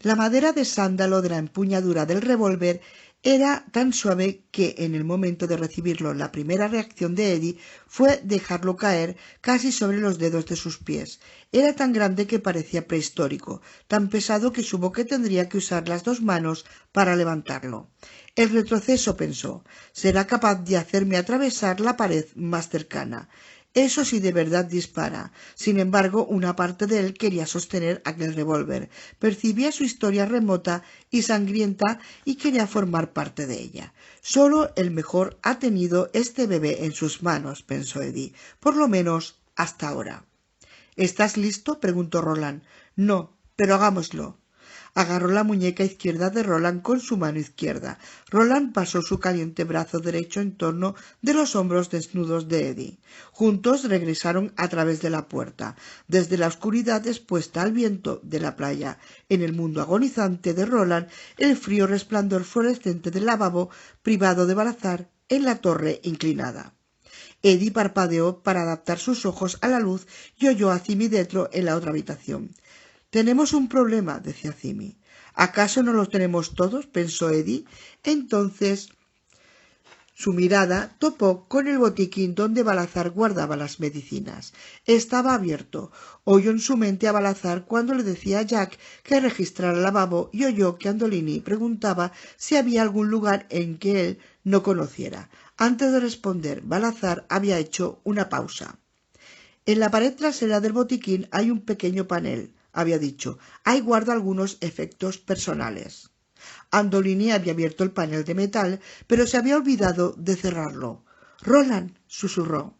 La madera de sándalo de la empuñadura del revólver era tan suave que en el momento de recibirlo la primera reacción de Eddie fue dejarlo caer casi sobre los dedos de sus pies. Era tan grande que parecía prehistórico, tan pesado que supo que tendría que usar las dos manos para levantarlo. El retroceso, pensó, será capaz de hacerme atravesar la pared más cercana. Eso sí de verdad dispara. Sin embargo, una parte de él quería sostener aquel revólver. Percibía su historia remota y sangrienta y quería formar parte de ella. Solo el mejor ha tenido este bebé en sus manos, pensó Eddie, por lo menos hasta ahora. ¿Estás listo?, preguntó Roland. No, pero hagámoslo. Agarró la muñeca izquierda de Roland con su mano izquierda. Roland pasó su caliente brazo derecho en torno de los hombros desnudos de Eddie. Juntos regresaron a través de la puerta, desde la oscuridad expuesta al viento de la playa. En el mundo agonizante de Roland, el frío resplandor fluorescente del lavabo privado de Balazar en la torre inclinada. Eddie parpadeó para adaptar sus ojos a la luz y oyó a Timmy Detro en la otra habitación. «Tenemos un problema», decía Timmy. «¿Acaso no lo tenemos todos?», pensó Eddie. Entonces su mirada topó con el botiquín donde Balazar guardaba las medicinas. Estaba abierto. Oyó en su mente a Balazar cuando le decía a Jack que registrara el lavabo y oyó que Andolini preguntaba si había algún lugar en que él no conociera. Antes de responder, Balazar había hecho una pausa. «En la pared trasera del botiquín hay un pequeño panel», había dicho. «Ahí guarda algunos efectos personales». Andolini había abierto el panel de metal, pero se había olvidado de cerrarlo. «Roland», susurró.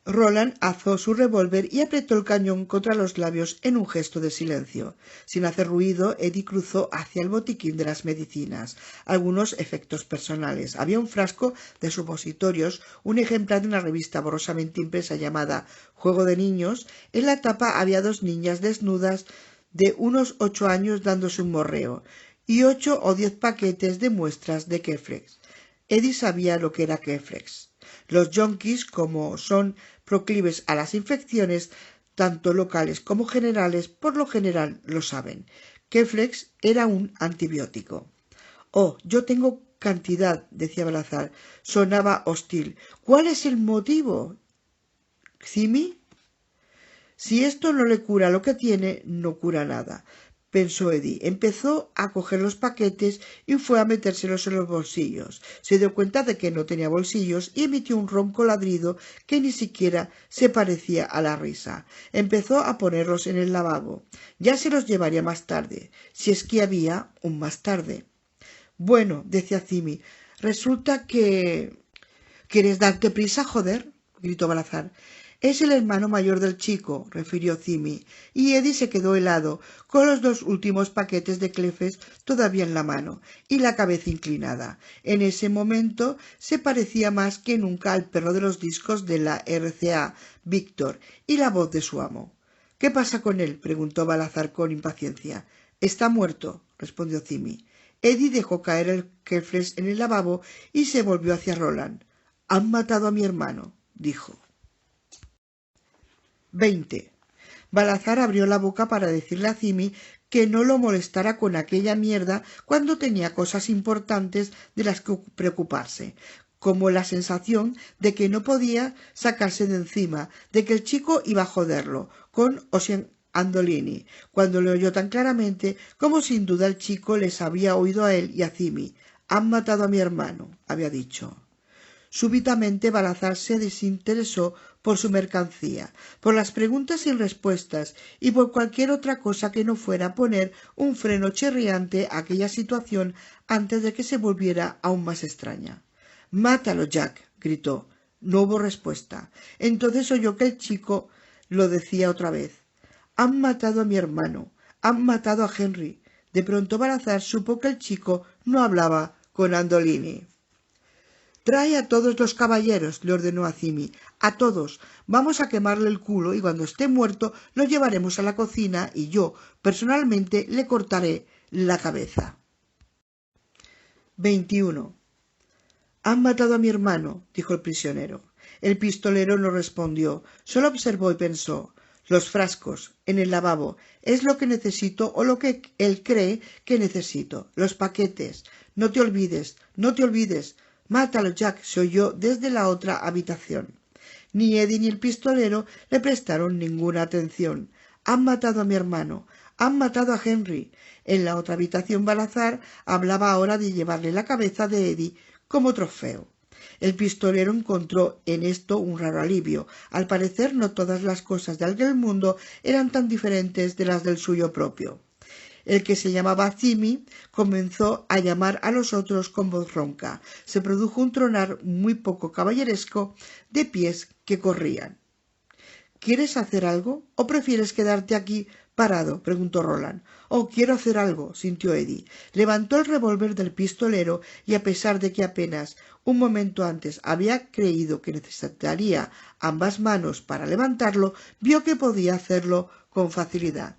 Roland alzó su revólver y apretó el cañón contra los labios en un gesto de silencio. Sin hacer ruido, Eddie cruzó hacia el botiquín de las medicinas. Algunos efectos personales. Había un frasco de supositorios, un ejemplar de una revista borrosamente impresa llamada Juego de Niños. En la tapa había 2 niñas desnudas de unos 8 años dándose un morreo, y 8 o 10 paquetes de muestras de Keflex. Eddie sabía lo que era Keflex. Los yonkis, como son proclives a las infecciones, tanto locales como generales, por lo general lo saben. Keflex era un antibiótico. «Oh, yo tengo cantidad», decía Balazar. Sonaba hostil. «¿Cuál es el motivo, Cimi?» «Si esto no le cura lo que tiene, no cura nada», pensó Eddie. Empezó a coger los paquetes y fue a metérselos en los bolsillos. Se dio cuenta de que no tenía bolsillos y emitió un ronco ladrido que ni siquiera se parecía a la risa. Empezó a ponerlos en el lavabo. Ya se los llevaría más tarde, si es que había un más tarde. «Bueno», decía Cimi, «resulta que...» «¿Quieres darte prisa, joder?», gritó Balazar. «Es el hermano mayor del chico», refirió Cimi, y Eddie se quedó helado, con los 2 últimos paquetes de Keflex todavía en la mano y la cabeza inclinada. En ese momento se parecía más que nunca al perro de los discos de la RCA, Víctor, y la voz de su amo. «¿Qué pasa con él?», preguntó Balazar con impaciencia. «Está muerto», respondió Cimi. Eddie dejó caer el Keflex en el lavabo y se volvió hacia Roland. «Han matado a mi hermano», dijo. 20. Balazar abrió la boca para decirle a Cimi que no lo molestara con aquella mierda cuando tenía cosas importantes de las que preocuparse, como la sensación de que no podía sacarse de encima, de que el chico iba a joderlo, con o sin Andolini, cuando le oyó tan claramente como sin duda el chico les había oído a él y a Cimi. «Han matado a mi hermano», había dicho. Súbitamente Balazar se desinteresó por su mercancía, por las preguntas sin respuestas y por cualquier otra cosa que no fuera poner un freno chirriante a aquella situación antes de que se volviera aún más extraña. «Mátalo, Jack», gritó. No hubo respuesta. Entonces oyó que el chico lo decía otra vez. «Han matado a mi hermano. Han matado a Henry». De pronto Balazar supo que el chico no hablaba con Andolini. «Trae a todos los caballeros», le ordenó a Cimi. «A todos. Vamos a quemarle el culo y cuando esté muerto lo llevaremos a la cocina y yo, personalmente, le cortaré la cabeza». 21. «Han matado a mi hermano», dijo el prisionero. El pistolero no respondió, solo observó y pensó. «Los frascos, en el lavabo, es lo que necesito o lo que él cree que necesito. Los paquetes. No te olvides, no te olvides». «Mátalo, Jack», se oyó desde la otra habitación. Ni Eddie ni el pistolero le prestaron ninguna atención. «Han matado a mi hermano. Han matado a Henry». En la otra habitación Balazar hablaba ahora de llevarle la cabeza de Eddie como trofeo. El pistolero encontró en esto un raro alivio. Al parecer no todas las cosas de aquel mundo eran tan diferentes de las del suyo propio. El que se llamaba Cimi comenzó a llamar a los otros con voz ronca. Se produjo un tronar muy poco caballeresco de pies que corrían. «¿Quieres hacer algo o prefieres quedarte aquí parado?», preguntó Roland. «Oh, quiero hacer algo», sintió Eddie. Levantó el revólver del pistolero y, a pesar de que apenas un momento antes había creído que necesitaría ambas manos para levantarlo, vio que podía hacerlo con facilidad.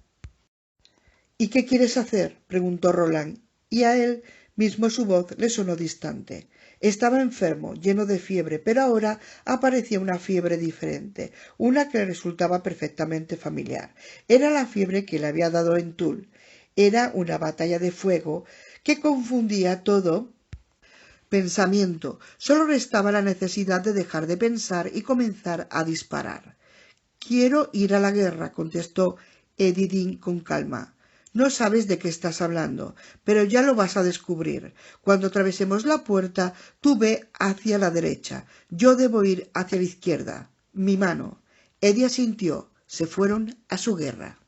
«¿Y qué quieres hacer?», preguntó Roland, y a él mismo su voz le sonó distante. Estaba enfermo, lleno de fiebre, pero ahora aparecía una fiebre diferente, una que le resultaba perfectamente familiar. Era la fiebre que le había dado en Toul. Era una batalla de fuego que confundía todo pensamiento. Solo restaba la necesidad de dejar de pensar y comenzar a disparar. «Quiero ir a la guerra», contestó Eddie Dean con calma. «No sabes de qué estás hablando, pero ya lo vas a descubrir. Cuando atravesemos la puerta, tú ve hacia la derecha. Yo debo ir hacia la izquierda. Mi mano». Eddie asintió. Se fueron a su guerra.